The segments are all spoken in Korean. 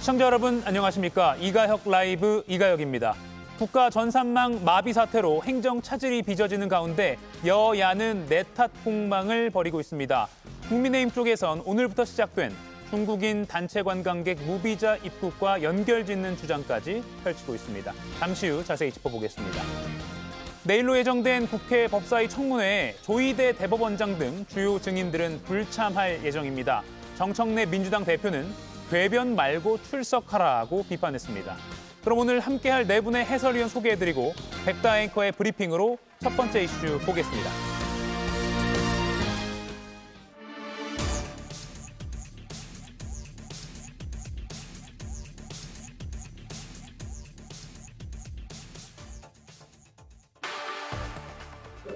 시청자 여러분 안녕하십니까. 이가혁 라이브 이가혁입니다. 국가 전산망 마비 사태로 행정 차질이 빚어지는 가운데 여야는 내탓 공방을 벌이고 있습니다. 국민의힘 쪽에선 오늘부터 시작된 중국인 단체 관광객 무비자 입국과 연결짓는 주장까지 펼치고 있습니다. 잠시 후 자세히 짚어보겠습니다. 내일로 예정된 국회 법사위 청문회에 조희대 대법원장 등 주요 증인들은 불참할 예정입니다. 정청래 민주당 대표는 궤변 말고 출석하라고 비판했습니다. 그럼 오늘 함께할 네 분의 해설위원 소개해드리고 백다 앵커의 브리핑으로 첫 번째 이슈 보겠습니다.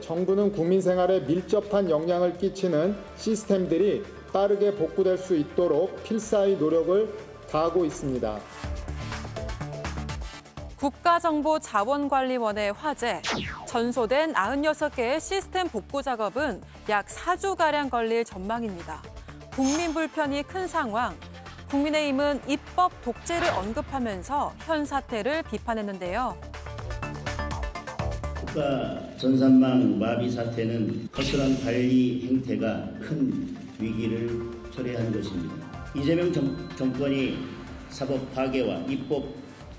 정부는 국민 생활에 밀접한 영향을 끼치는 시스템들이 빠르게 복구될 수 있도록 필사의 노력을 다하고 있습니다. 국가정보자원관리원의 화제, 전소된 96개의 시스템 복구 작업은 약 4주가량 걸릴 전망입니다. 국민 불편이 큰 상황, 국민의힘은 입법 독재를 언급하면서 현 사태를 비판했는데요. 국가 전산망 마비 사태는 허술한 관리 행태가 큰 위기를 초래한 것입니다. 이재명 정권이 사법 파괴와 입법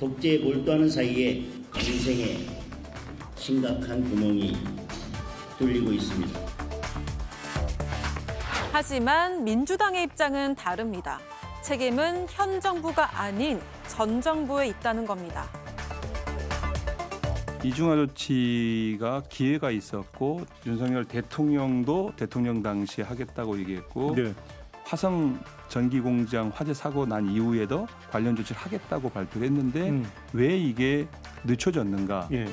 독재에 몰두하는 사이에 인생에 심각한 구멍이 뚫리고 있습니다. 하지만 민주당의 입장은 다릅니다. 책임은 현 정부가 아닌 전 정부에 있다는 겁니다. 이중화 조치가 기회가 있었고 윤석열 대통령도 대통령 당시 하겠다고 얘기했고 네. 화성 전기공장 화재 사고 난 이후에도 관련 조치를 하겠다고 발표를 했는데 왜 이게 늦춰졌는가? 예.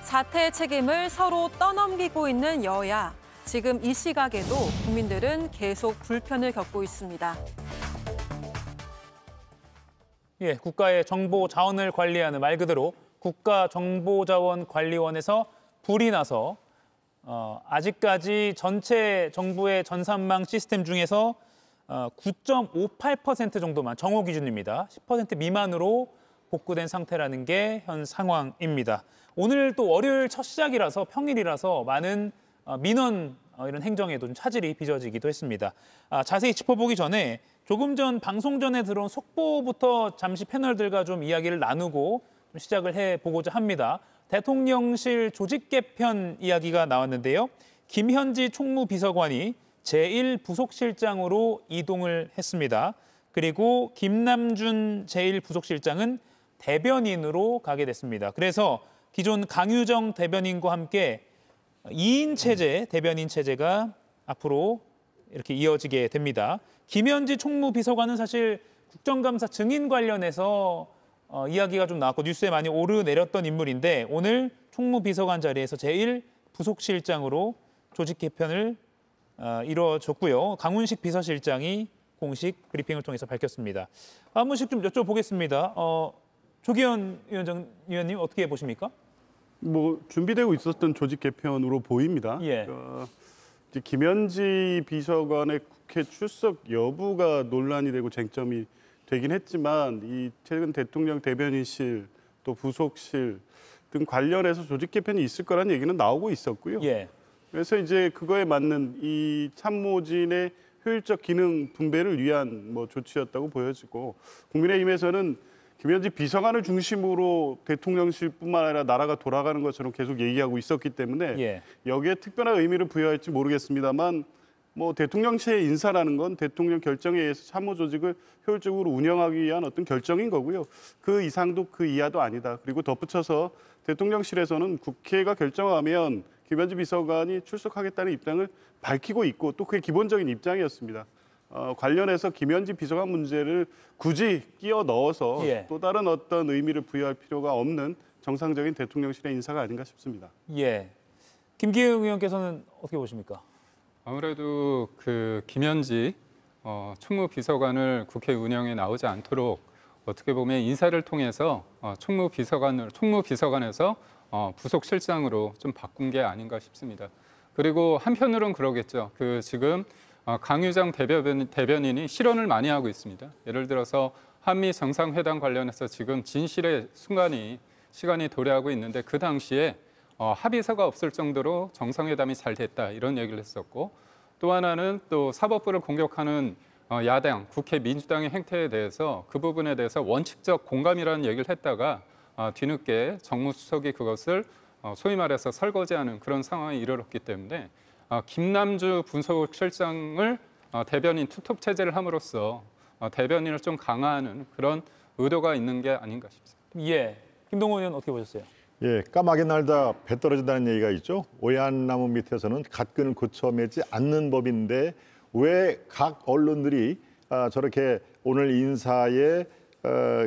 사태의 책임을 서로 떠넘기고 있는 여야. 지금 이 시각에도 국민들은 계속 불편을 겪고 있습니다. 예, 국가의 정보 자원을 관리하는 말 그대로 국가정보자원관리원에서 불이 나서 아직까지 전체 정부의 전산망 시스템 중에서 9.58% 정도만, 정오 기준입니다. 10% 미만으로 복구된 상태라는 게 현 상황입니다. 오늘 또 월요일 첫 시작이라서 평일이라서 많은 민원 이런 행정에도 좀 차질이 빚어지기도 했습니다. 자세히 짚어보기 전에 조금 전 방송 전에 들어온 속보부터 잠시 패널들과 좀 이야기를 나누고 좀 시작을 해보고자 합니다. 대통령실 조직 개편 이야기가 나왔는데요. 김현지 총무비서관이 제1부속실장으로 이동을 했습니다. 그리고 김남준 제1부속실장은 대변인으로 가게 됐습니다. 그래서 기존 강유정 대변인과 함께 2인 체제, 대변인 체제가 앞으로 이렇게 이어지게 됩니다. 김현지 총무비서관은 사실 국정감사 증인 관련해서 이야기가 좀 나왔고 뉴스에 많이 오르내렸던 인물인데 오늘 총무비서관 자리에서 제1부속실장으로 조직 개편을 이뤄줬고요. 강훈식 비서실장이 공식 브리핑을 통해서 밝혔습니다. 한 분씩 좀 여쭤보겠습니다. 조기현 위원님 어떻게 보십니까? 준비되고 있었던 조직 개편으로 보입니다. 예. 이제 김현지 비서관의 국회 출석 여부가 논란이 되고 쟁점이 되긴 했지만 이 최근 대통령 대변인실 또 부속실 등 관련해서 조직 개편이 있을 거라는 얘기는 나오고 있었고요. 예. 그래서 이제 그거에 맞는 이 참모진의 효율적 기능 분배를 위한 조치였다고 보여지고 국민의힘에서는 김현지 비서관을 중심으로 대통령실뿐만 아니라 나라가 돌아가는 것처럼 계속 얘기하고 있었기 때문에 예. 여기에 특별한 의미를 부여할지 모르겠습니다만 대통령실의 인사라는 건 대통령 결정에 의해서 참모 조직을 효율적으로 운영하기 위한 어떤 결정인 거고요. 그 이상도 그 이하도 아니다. 그리고 덧붙여서 대통령실에서는 국회가 결정하면 김현지 비서관이 출석하겠다는 입장을 밝히고 있고 또 그게 기본적인 입장이었습니다. 관련해서 김현지 비서관 문제를 굳이 끼워 넣어서 예. 또 다른 어떤 의미를 부여할 필요가 없는 정상적인 대통령실의 인사가 아닌가 싶습니다. 예. 김기현 의원께서는 어떻게 보십니까? 아무래도 그 김현지 총무비서관을 국회 운영에 나오지 않도록 어떻게 보면 인사를 통해서 총무비서관에서 부속실장으로 좀 바꾼 게 아닌가 싶습니다. 그리고 한편으로는 그러겠죠. 지금 강유정 대변인이 실언을 많이 하고 있습니다. 예를 들어서 한미 정상회담 관련해서 지금 진실의 시간이 도래하고 있는데 그 당시에 합의서가 없을 정도로 정상회담이 잘 됐다 이런 얘기를 했었고 또 하나는 또 사법부를 공격하는 야당, 국회 민주당의 행태에 대해서 그 부분에 대해서 원칙적 공감이라는 얘기를 했다가 뒤늦게 정무수석이 그것을 소위 말해서 설거지하는 그런 상황에 이르렀기 때문에 김남주 부속실장을 대변인 투톱 체제를 함으로써 대변인을 좀 강화하는 그런 의도가 있는 게 아닌가 싶습니다. 예, 김동훈 의원 어떻게 보셨어요? 예, 까마귀 날다 배 떨어진다는 얘기가 있죠. 오얏나무 밑에서는 갓끈을 고쳐 매지 않는 법인데 왜 각 언론들이 저렇게 오늘 인사에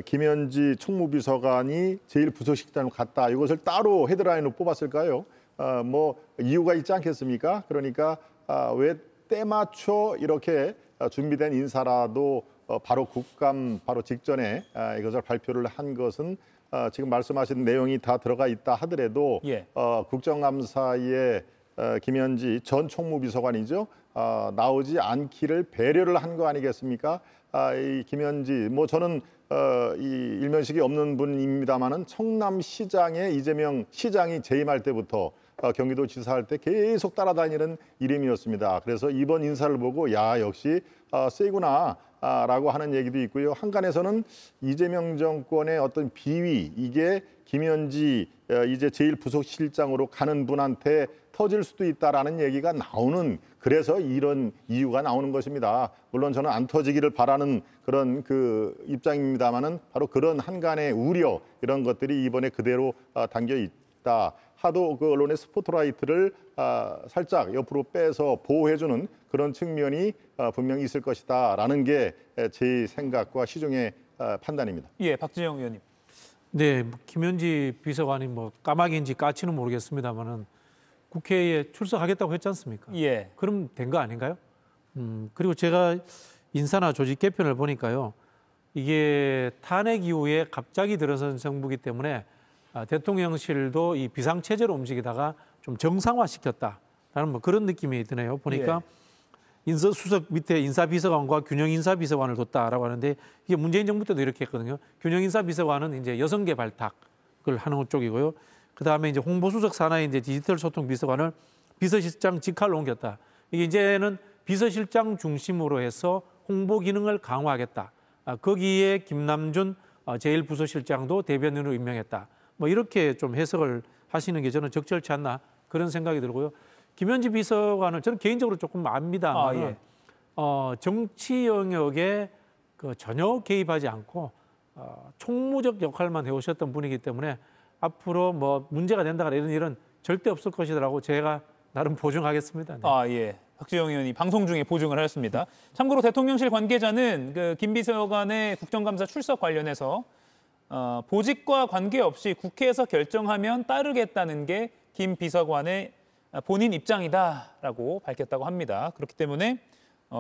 김현지 총무비서관이 제1부속실장으로 갔다 이것을 따로 헤드라인으로 뽑았을까요? 뭐 이유가 있지 않겠습니까? 그러니까 왜 때맞춰 이렇게 준비된 인사라도 바로 국감 바로 직전에 이것을 발표를 한 것은 지금 말씀하신 내용이 다 들어가 있다 하더라도 예. 국정감사에 김현지 전 총무비서관이죠. 나오지 않기를 배려를 한 거 아니겠습니까? 이 김현지 뭐 저는 이 일면식이 없는 분입니다만은 성남시장에 이재명 시장이 재임할 때부터 경기도지사 할 때 계속 따라다니는 이름이었습니다. 그래서 이번 인사를 보고 야 역시 세구나 라고 하는 얘기도 있고요. 한간에서는 이재명 정권의 어떤 비위 이게 김현지 이제 제1부속실장으로 가는 분한테 터질 수도 있다라는 얘기가 나오는 그래서 이런 이유가 나오는 것입니다. 물론 저는 안 터지기를 바라는 그런 그 입장입니다만은 바로 그런 한간의 우려 이런 것들이 이번에 그대로 담겨 있다. 하도 그 언론의 스포트라이트를 살짝 옆으로 빼서 보호해주는 그런 측면이 분명히 있을 것이다라는 게 제 생각과 시중의 판단입니다. 예, 박진영 의원님. 네, 김현지 비서관이 뭐 까마귀인지 까치는 모르겠습니다만은 국회에 출석하겠다고 했지 않습니까? 예. 그럼 된 거 아닌가요? 그리고 제가 인사나 조직 개편을 보니까요. 이게 탄핵 이후에 갑자기 들어선 정부이기 때문에 대통령실도 이 비상체제로 움직이다가 좀 정상화시켰다라는 뭐 그런 느낌이 드네요. 보니까 인사수석 밑에 인사비서관과 균형인사비서관을 뒀다라고 하는데 이게 문재인 정부 때도 이렇게 했거든요. 균형인사비서관은 이제 여성계 발탁을 하는 쪽이고요. 그다음에 이제 홍보수석 산하의 이제 디지털 소통 비서관을 비서실장 직할로 옮겼다. 이게 이제는 비서실장 중심으로 해서 홍보 기능을 강화하겠다. 거기에 김남준 제1부서실장도 대변인으로 임명했다. 뭐 이렇게 좀 해석을 하시는 게 저는 적절치 않나 그런 생각이 들고요. 김현지 비서관은 저는 개인적으로 조금 압니다만 정치 영역에 전혀 개입하지 않고 총무적 역할만 해오셨던 분이기 때문에 앞으로 뭐 문제가 된다거나 이런 일은 절대 없을 것이라고 제가 나름 보증하겠습니다. 네. 예. 박지영 의원이 방송 중에 보증을 하였습니다. 참고로 대통령실 관계자는 그 김 비서관의 국정감사 출석 관련해서 보직과 관계없이 국회에서 결정하면 따르겠다는 게 김 비서관의 본인 입장이다라고 밝혔다고 합니다. 그렇기 때문에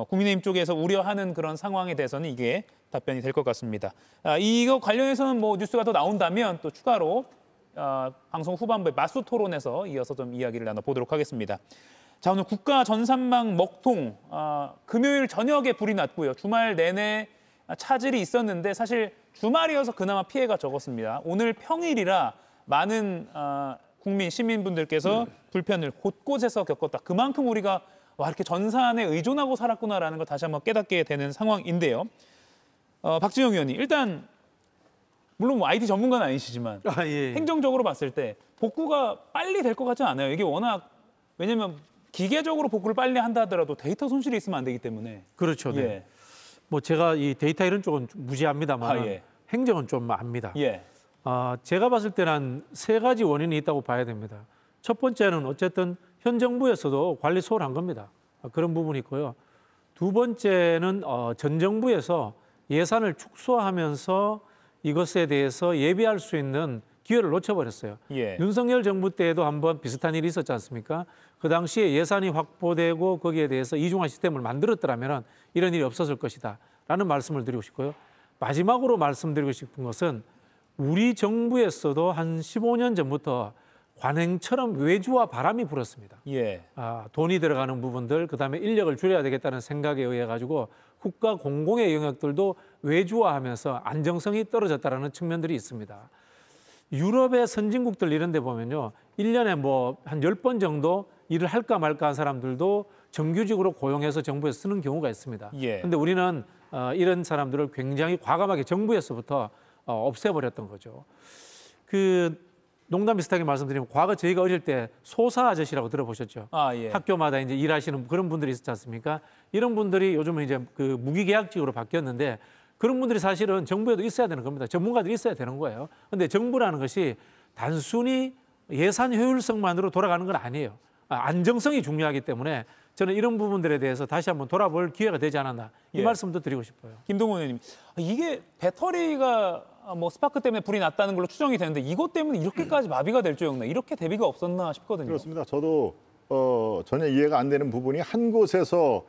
국민의힘 쪽에서 우려하는 그런 상황에 대해서는 이게 답변이 될 것 같습니다. 이거 관련해서는 뭐 뉴스가 더 나온다면 또 추가로 방송 후반부에 맞수 토론에서 이어서 좀 이야기를 나눠보도록 하겠습니다. 자, 오늘 국가 전산망 먹통 금요일 저녁에 불이 났고요. 주말 내내 차질이 있었는데 사실 주말이어서 그나마 피해가 적었습니다. 오늘 평일이라 많은 국민, 시민분들께서 불편을 곳곳에서 겪었다. 그만큼 우리가 이렇게 전산에 의존하고 살았구나라는 걸 다시 한번 깨닫게 되는 상황인데요. 박진영 의원님, 일단 물론 뭐 IT 전문가는 아니시지만 행정적으로 봤을 때 복구가 빨리 될 것 같지 않아요. 이게 워낙 왜냐면 기계적으로 복구를 빨리 한다 하더라도 데이터 손실이 있으면 안 되기 때문에. 그렇죠. 네. 뭐 제가 이 데이터 이런 쪽은 무지합니다만 행정은 좀 압니다. 제가 봤을 때는 한 3가지 원인이 있다고 봐야 됩니다. 첫 번째는 어쨌든 현 정부에서도 관리 소홀한 겁니다. 그런 부분이 있고요. 두 번째는 전 정부에서 예산을 축소하면서 이것에 대해서 예비할 수 있는 기회를 놓쳐버렸어요. 윤석열 정부 때에도 한번 비슷한 일이 있었지 않습니까? 그 당시에 예산이 확보되고 거기에 대해서 이중화 시스템을 만들었더라면 이런 일이 없었을 것이다 라는 말씀을 드리고 싶고요. 마지막으로 말씀드리고 싶은 것은 우리 정부에서도 한 15년 전부터 관행처럼 외주와 바람이 불었습니다. 예. 돈이 들어가는 부분들, 그다음에 인력을 줄여야 되겠다는 생각에 의해 가지고 국가 공공의 영역들도 외주화하면서 안정성이 떨어졌다는 측면들이 있습니다. 유럽의 선진국들 이런 데 보면요. 1년에 뭐 한 10번 정도 일을 할까 말까 한 사람들도 정규직으로 고용해서 정부에서 쓰는 경우가 있습니다. 그런데 우리는 이런 사람들을 굉장히 과감하게 정부에서부터 없애버렸던 거죠. 농담 비슷하게 말씀드리면 과거 저희가 어릴 때 소사 아저씨라고 들어보셨죠? 예. 학교마다 이제 일하시는 그런 분들이 있었지 않습니까? 이런 분들이 요즘은 이제 그 무기계약직으로 바뀌었는데 그런 분들이 사실은 정부에도 있어야 되는 겁니다. 전문가들이 있어야 되는 거예요. 그런데 정부라는 것이 단순히 예산 효율성만으로 돌아가는 건 아니에요. 안정성이 중요하기 때문에 저는 이런 부분들에 대해서 다시 한번 돌아볼 기회가 되지 않았나 이 말씀도 드리고 싶어요. 김동훈 의원님, 이게 배터리가 뭐 스파크 때문에 불이 났다는 걸로 추정이 되는데 이것 때문에 이렇게까지 마비가 될 줄였나 이렇게 대비가 없었나 싶거든요. 그렇습니다. 저도 전혀 이해가 안 되는 부분이 한 곳에서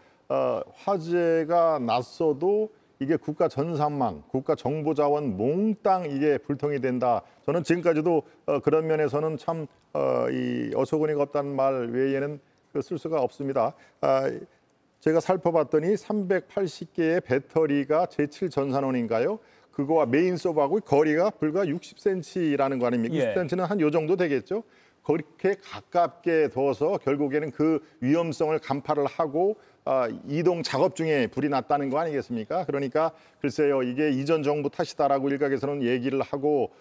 화재가 났어도 이게 국가 전산망, 국가 정보자원 몽땅 이게 불통이 된다. 저는 지금까지도 그런 면에서는 참 이 어처구니가 없다는 말 외에는 쓸 수가 없습니다. 제가 살펴봤더니 380개의 배터리가 제7 전산원인가요? 그거와 메인 서버하고 거리가 불과 60cm라는 거 아닙니까? 60cm는 한 요 정도 되겠죠. 그렇게 가깝게 둬서 결국에는 그 위험성을 간파를 하고 이동 작업 중에 불이 났다는 거 아니겠습니까? 그러니까 글쎄요, 이게 이전 정부 탓이다라고 일각에서는 얘기를 하고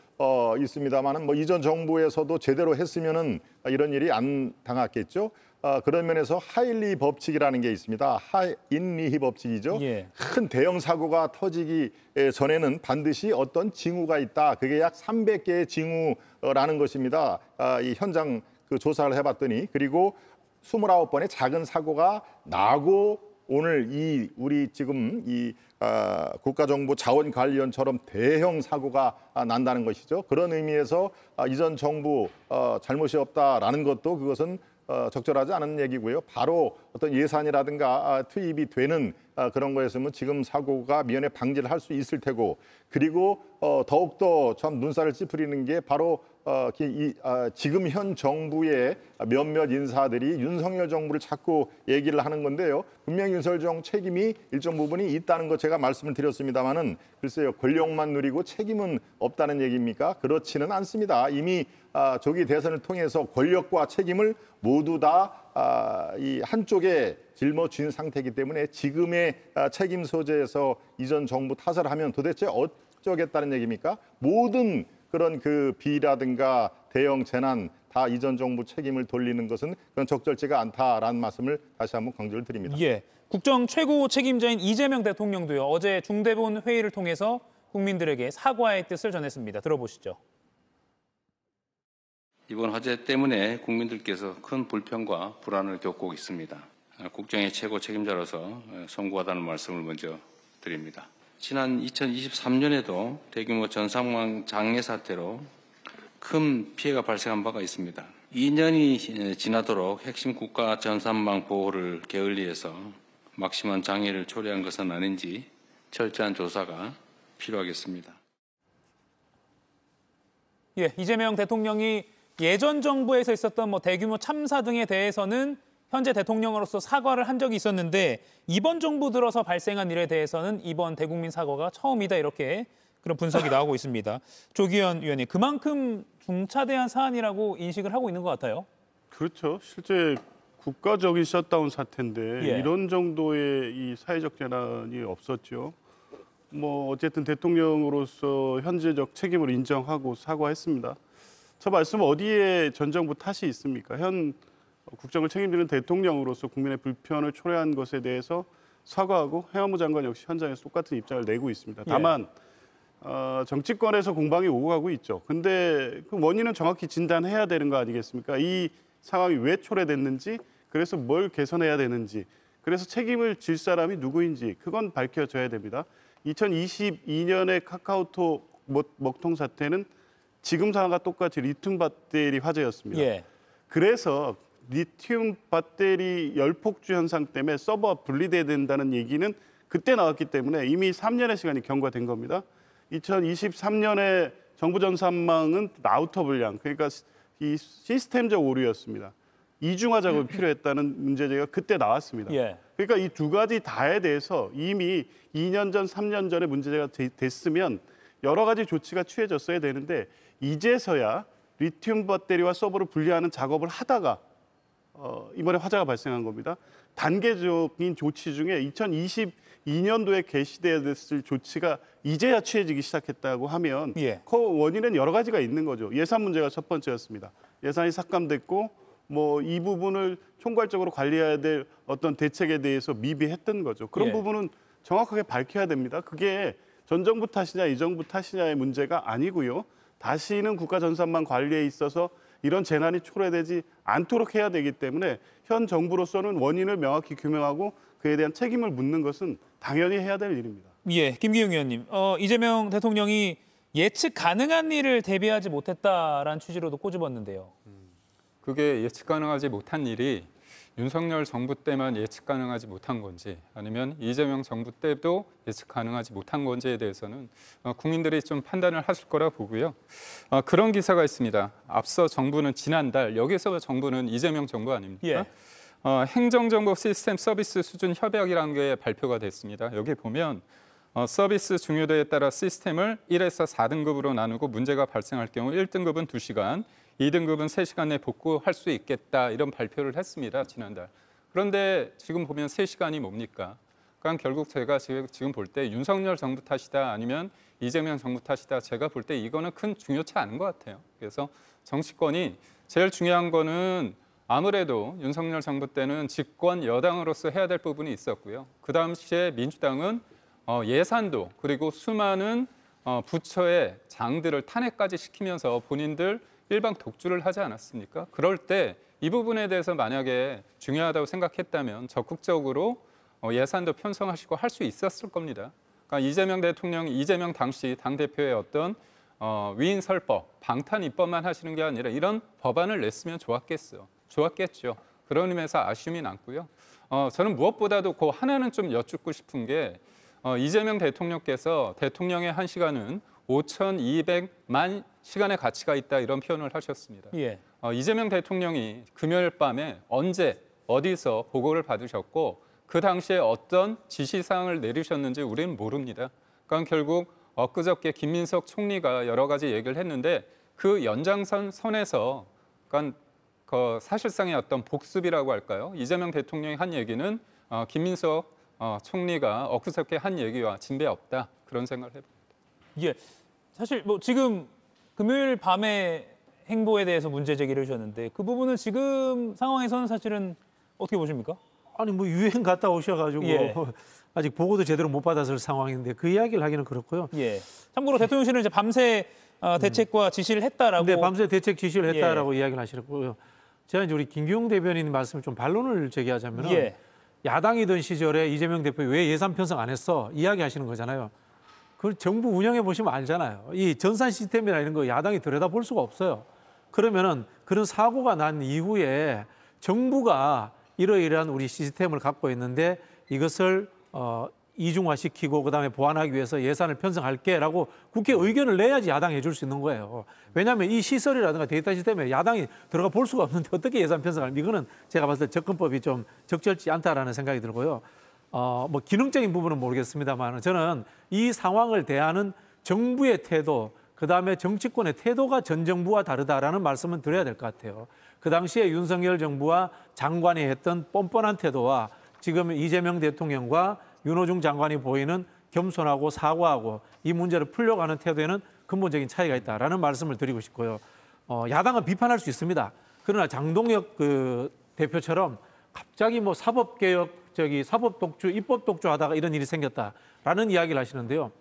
있습니다만은 뭐 이전 정부에서도 제대로 했으면은 이런 일이 안 당했겠죠. 그런 면에서 하일리 법칙이라는 게 있습니다. 하인리히 법칙이죠. 큰 대형 사고가 터지기 전에는 반드시 어떤 징후가 있다. 그게 약 300개의 징후라는 것입니다. 이 현장 그 조사를 해봤더니 그리고 29번의 작은 사고가 나고 오늘 우리 지금 국가정보자원관리원처럼 대형 사고가 난다는 것이죠. 그런 의미에서 이전 정부 잘못이 없다라는 것도 그것은 적절하지 않은 얘기고요. 바로 어떤 예산이라든가 투입이 되는 그런 거였으면 지금 사고가 미연에 방지를 할 수 있을 테고 그리고 더욱더 참 눈살을 찌푸리는 게 바로 지금 현 정부의 몇몇 인사들이 윤석열 정부를 자꾸 얘기를 하는 건데요. 분명히 윤석열 정부 책임이 일정 부분이 있다는 것 제가 말씀을 드렸습니다마는 글쎄요. 권력만 누리고 책임은 없다는 얘기입니까? 그렇지는 않습니다. 이미 조기 대선을 통해서 권력과 책임을 모두 다 이 한쪽에 짊어진 상태이기 때문에 지금의 책임 소재에서 이전 정부 탓을 하면 도대체 어쩌겠다는 얘기입니까? 모든 그런 그 비라든가 대형 재난 다 이전 정부 책임을 돌리는 것은 그건 적절치가 않다라는 말씀을 다시 한번 강조를 드립니다. 국정 최고 책임자인 이재명 대통령도요. 어제 중대본 회의를 통해서 국민들에게 사과의 뜻을 전했습니다. 들어보시죠. 이번 화재 때문에 국민들께서 큰 불편과 불안을 겪고 있습니다. 국정의 최고 책임자로서 송구하다는 말씀을 먼저 드립니다. 지난 2023년에도 대규모 전산망 장애 사태로 큰 피해가 발생한 바가 있습니다. 2년이 지나도록 핵심 국가 전산망 보호를 게을리해서 막심한 장애를 초래한 것은 아닌지 철저한 조사가 필요하겠습니다. 이재명 대통령이 예전 정부에서 있었던 대규모 참사 등에 대해서는 현재 대통령으로서 사과를 한 적이 있었는데 이번 정부 들어서 발생한 일에 대해서는 이번 대국민 사과가 처음이다 이렇게 그런 분석이 나오고 있습니다. 조기현 의원님, 그만큼 중차대한 사안이라고 인식을 하고 있는 것 같아요. 그렇죠. 실제 국가적인 셧다운 사태인데 이런 정도의 이 사회적 재난이 없었죠. 어쨌든 대통령으로서 현재적 책임을 인정하고 사과했습니다. 저 말씀 어디에 전 정부 탓이 있습니까? 현 국정을 책임지는 대통령으로서 국민의 불편을 초래한 것에 대해서 사과하고 행안부 장관 역시 현장에서 똑같은 입장을 내고 있습니다. 다만 정치권에서 공방이 오고 가고 있죠. 근데 그 원인은 정확히 진단해야 되는 거 아니겠습니까? 이 상황이 왜 초래됐는지, 그래서 뭘 개선해야 되는지, 그래서 책임을 질 사람이 누구인지 그건 밝혀져야 됩니다. 2022년의 카카오톡 먹통 사태는 지금 상황과 똑같이 리튬 배터리 화재였습니다. 그래서 리튬 배터리 열폭주 현상 때문에 서버가 분리돼야 된다는 얘기는 그때 나왔기 때문에 이미 3년의 시간이 경과된 겁니다. 2023년에 정부 전산망은 라우터 분량, 그러니까 이 시스템적 오류였습니다. 이중화 작업이 필요했다는 문제제기가 그때 나왔습니다. 예. 그러니까 이 두 가지 다에 대해서 이미 2년 전, 3년 전에 문제가 됐으면 여러 가지 조치가 취해졌어야 되는데 이제서야 리튬 배터리와 서버를 분리하는 작업을 하다가 이번에 화재가 발생한 겁니다. 단계적인 조치 중에 2022년도에 개시돼야 됐을 조치가 이제야 취해지기 시작했다고 하면 예. 그 원인은 여러 가지가 있는 거죠. 예산 문제가 첫 번째였습니다. 예산이 삭감됐고 뭐 이 부분을 총괄적으로 관리해야 될 어떤 대책에 대해서 미비했던 거죠. 그런 예. 부분은 정확하게 밝혀야 됩니다. 그게 전 정부 탓이냐 이 정부 탓이냐의 문제가 아니고요. 다시는 국가전산망 관리에 있어서 이런 재난이 초래되지 않도록 해야 되기 때문에 현 정부로서는 원인을 명확히 규명하고 그에 대한 책임을 묻는 것은 당연히 해야 될 일입니다. 예, 김기용 의원님. 이재명 대통령이 예측 가능한 일을 대비하지 못했다라는 취지로도 꼬집었는데요. 그게 예측 가능하지 못한 일이 윤석열 정부 때만 예측 가능하지 못한 건지 아니면 이재명 정부 때도 예측 가능하지 못한 건지에 대해서는 국민들이 좀 판단을 하실 거라 보고요. 그런 기사가 있습니다. 앞서 정부는 지난달, 여기서 정부는 이재명 정부 아닙니까? 예. 행정정보 시스템 서비스 수준 협약이라는 게 발표가 됐습니다. 여기 보면 서비스 중요도에 따라 시스템을 1에서 4등급으로 나누고 문제가 발생할 경우 1등급은 2시간, 2등급은 3시간 내에 복구할 수 있겠다 이런 발표를 했습니다. 지난달. 그런데 지금 보면 3시간이 뭡니까? 그러니까 결국 제가 지금 볼 때 윤석열 정부 탓이다 아니면 이재명 정부 탓이다 제가 볼 때 이거는 큰 중요치 않은 것 같아요. 그래서 정치권이 제일 중요한 거는 아무래도 윤석열 정부 때는 집권 여당으로서 해야 될 부분이 있었고요. 그 당시에 민주당은 예산도 그리고 수많은 부처의 장들을 탄핵까지 시키면서 본인들 일방 독주를 하지 않았습니까? 그럴 때 이 부분에 대해서 만약에 중요하다고 생각했다면 적극적으로 예산도 편성하시고 할 수 있었을 겁니다. 그러니까 이재명 대통령, 이재명 당시 당대표의 어떤 위인설법, 방탄 입법만 하시는 게 아니라 이런 법안을 냈으면 좋았겠죠. 그런 의미에서 아쉬움이 남고요. 저는 무엇보다도 그 하나는 좀 여쭙고 싶은 게 이재명 대통령께서 대통령의 1시간은 5,200만 시간의 가치가 있다 이런 표현을 하셨습니다. 예. 이재명 대통령이 금요일 밤에 언제 어디서 보고를 받으셨고 그 당시에 어떤 지시사항을 내리셨는지 우리는 모릅니다. 그러니까 결국 엊그저께 김민석 총리가 여러 가지 얘기를 했는데 그 연장선에서 그러니까 사실상의 어떤 복습이라고 할까요? 이재명 대통령이 한 얘기는 김민석 총리가 엊그저께 한 얘기와 진배 없다 그런 생각을 해봅니다. 예, 사실 뭐 지금 금요일 밤에 행보에 대해서 문제 제기를 해주셨는데 그 부분은 지금 상황에서는 사실은 어떻게 보십니까? 아니 뭐 유행 갔다 오셔가지고 예. 아직 보고도 제대로 못 받았을 상황인데 그 이야기를 하기는 그렇고요. 예. 참고로 대통령실은 이제 밤새 대책과 지시를 했다라고. 네, 밤새 대책 지시를 했다라고 예. 이야기를 하시고요. 제가 이제 우리 김기용 대변인 말씀을 좀 반론을 제기하자면은 예. 야당이던 시절에 이재명 대표 왜 예산 편성 안 했어 이야기하시는 거잖아요. 그걸 정부 운영해 보시면 알잖아요. 이 전산 시스템이나 이런 거 야당이 들여다볼 수가 없어요. 그러면은 그런 사고가 난 이후에 정부가 이러이러한 우리 시스템을 갖고 있는데 이것을 이중화시키고 그다음에 보완하기 위해서 예산을 편성할게라고 국회 의견을 내야지 야당이 해줄 수 있는 거예요. 왜냐하면 이 시설이라든가 데이터 시스템에 야당이 들어가 볼 수가 없는데 어떻게 예산 편성을 이거는 제가 봤을 때 접근법이 좀 적절치 않다라는 생각이 들고요. 뭐 기능적인 부분은 모르겠습니다만 저는 이 상황을 대하는 정부의 태도 그다음에 정치권의 태도가 전 정부와 다르다라는 말씀은 드려야 될 것 같아요. 그 당시에 윤석열 정부와 장관이 했던 뻔뻔한 태도와 지금 이재명 대통령과 윤호중 장관이 보이는 겸손하고 사과하고 이 문제를 풀려고 하는 태도에는 근본적인 차이가 있다라는 말씀을 드리고 싶고요. 야당은 비판할 수 있습니다. 그러나 장동혁 그 대표처럼 갑자기 뭐 사법개혁, 사법 독주, 입법 독주하다가 이런 일이 생겼다라는 이야기를 하시는데요.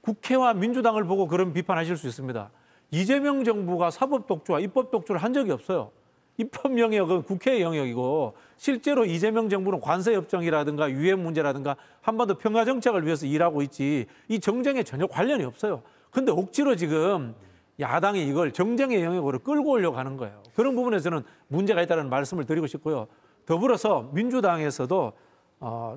국회와 민주당을 보고 그런 비판하실 수 있습니다. 이재명 정부가 사법 독주와 입법 독주를 한 적이 없어요. 입법 영역은 국회의 영역이고 실제로 이재명 정부는 관세 협정이라든가 유엔 문제라든가 한반도 평화 정책을 위해서 일하고 있지 이 정쟁에 전혀 관련이 없어요. 근데 억지로 지금 야당이 이걸 정쟁의 영역으로 끌고 오려고 하는 거예요. 그런 부분에서는 문제가 있다는 말씀을 드리고 싶고요. 더불어서 민주당에서도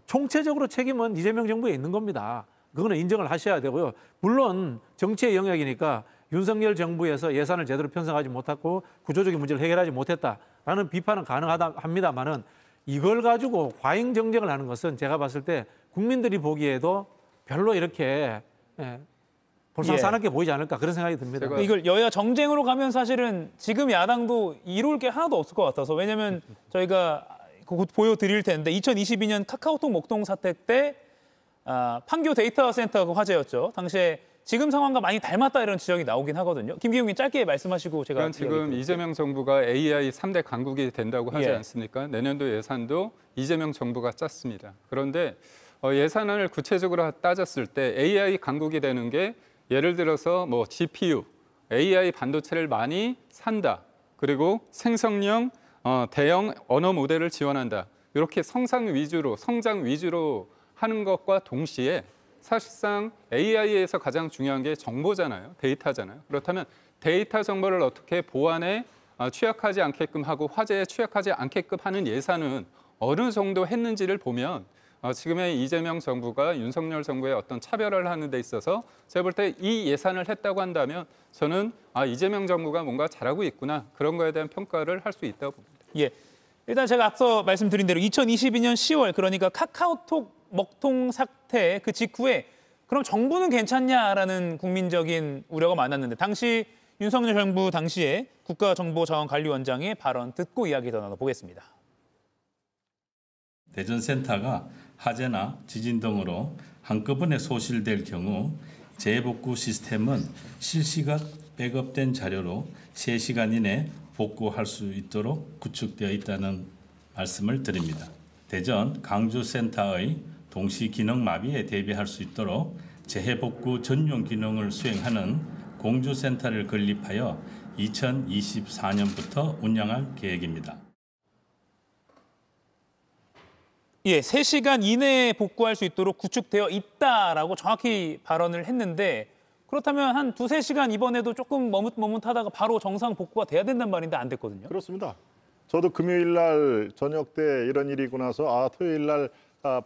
총체적으로 책임은 이재명 정부에 있는 겁니다. 그거는 인정을 하셔야 되고요. 물론 정치의 영역이니까 윤석열 정부에서 예산을 제대로 편성하지 못했고 구조적인 문제를 해결하지 못했다라는 비판은 가능합니다만은 이걸 가지고 과잉 정쟁을 하는 것은 제가 봤을 때 국민들이 보기에도 별로 이렇게 볼상사납게 보이지 않을까 그런 생각이 듭니다. 이걸 여야 정쟁으로 가면 사실은 지금 야당도 이룰 게 하나도 없을 것 같아서 왜냐하면 저희가 곧 보여드릴 텐데 2022년 카카오톡 목동 사태 때 판교 데이터 센터가 화제였죠. 당시에 지금 상황과 많이 닮았다 이런 지적이 나오긴 하거든요. 김기웅님 짧게 말씀하시고 제가 지금 이재명 정부가 AI 3대 강국이 된다고 하지 않습니까? 내년도 예산도 이재명 정부가 짰습니다. 그런데 예산을 구체적으로 따졌을 때 AI 강국이 되는 게 예를 들어서 뭐 GPU, AI 반도체를 많이 산다. 그리고 생성형 대형 언어 모델을 지원한다. 이렇게 성장 위주로 하는 것과 동시에 사실상 AI에서 가장 중요한 게 정보잖아요. 데이터잖아요. 그렇다면 데이터 정보를 어떻게 보안에 취약하지 않게끔 하고 화재에 취약하지 않게끔 하는 예산은 어느 정도 했는지를 보면 지금의 이재명 정부가 윤석열 정부의 어떤 차별화를 하는 데 있어서 제가 볼 때 이 예산을 했다고 한다면 저는 이재명 정부가 뭔가 잘하고 있구나 그런 거에 대한 평가를 할 수 있다고 봅니다. 예, 일단 제가 앞서 말씀드린 대로 2022년 10월 그러니까 카카오톡 먹통 사태 그 직후에 그럼 정부는 괜찮냐라는 국민적인 우려가 많았는데 당시 윤석열 정부 당시에 국가정보자원관리원장의 발언 듣고 이야기 더 나눠보겠습니다. 대전센터가 화재나 지진 등으로 한꺼번에 소실될 경우 재복구 시스템은 실시각 백업된 자료로 3시간 이내 복구할 수 있도록 구축되어 있다는 말씀을 드립니다. 대전 강주센터의 동시 기능 마비에 대비할 수 있도록 재해복구 전용 기능을 수행하는 공주센터를 건립하여 2024년부터 운영할 계획입니다. 예, 3시간 이내에 복구할 수 있도록 구축되어 있다라고 정확히 발언을 했는데 그렇다면 한 2-3시간 이번에도 조금 머뭇머뭇하다가 바로 정상 복구가 돼야 된단 말인데 안 됐거든요. 그렇습니다. 저도 금요일 날 저녁 때 이런 일이 있고 나서 토요일 날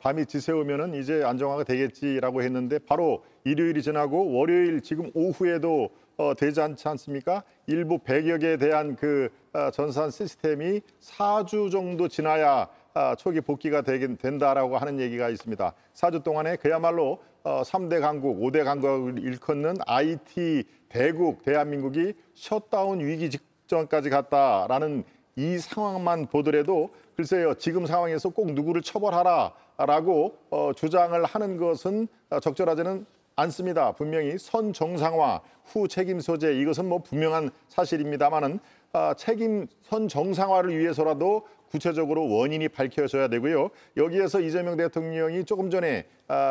밤이 지새우면은 이제 안정화가 되겠지라고 했는데 바로 일요일이 지나고 월요일 지금 오후에도 되지 않지 않습니까? 일부 100여 개에 대한 그 전산 시스템이 4주 정도 지나야 초기 복귀가 된다라고 하는 얘기가 있습니다. 4주 동안에 그야말로 3대 강국, 5대 강국을 일컫는 IT 대국 대한민국이 셧다운 위기 직전까지 갔다라는 이 상황만 보더라도 글쎄요, 지금 상황에서 꼭 누구를 처벌하라라고 주장을 하는 것은 적절하지는 않습니다. 분명히 선정상화, 후 책임 소재 이것은 뭐 분명한 사실입니다만은 책임 선정상화를 위해서라도 구체적으로 원인이 밝혀져야 되고요. 여기에서 이재명 대통령이 조금 전에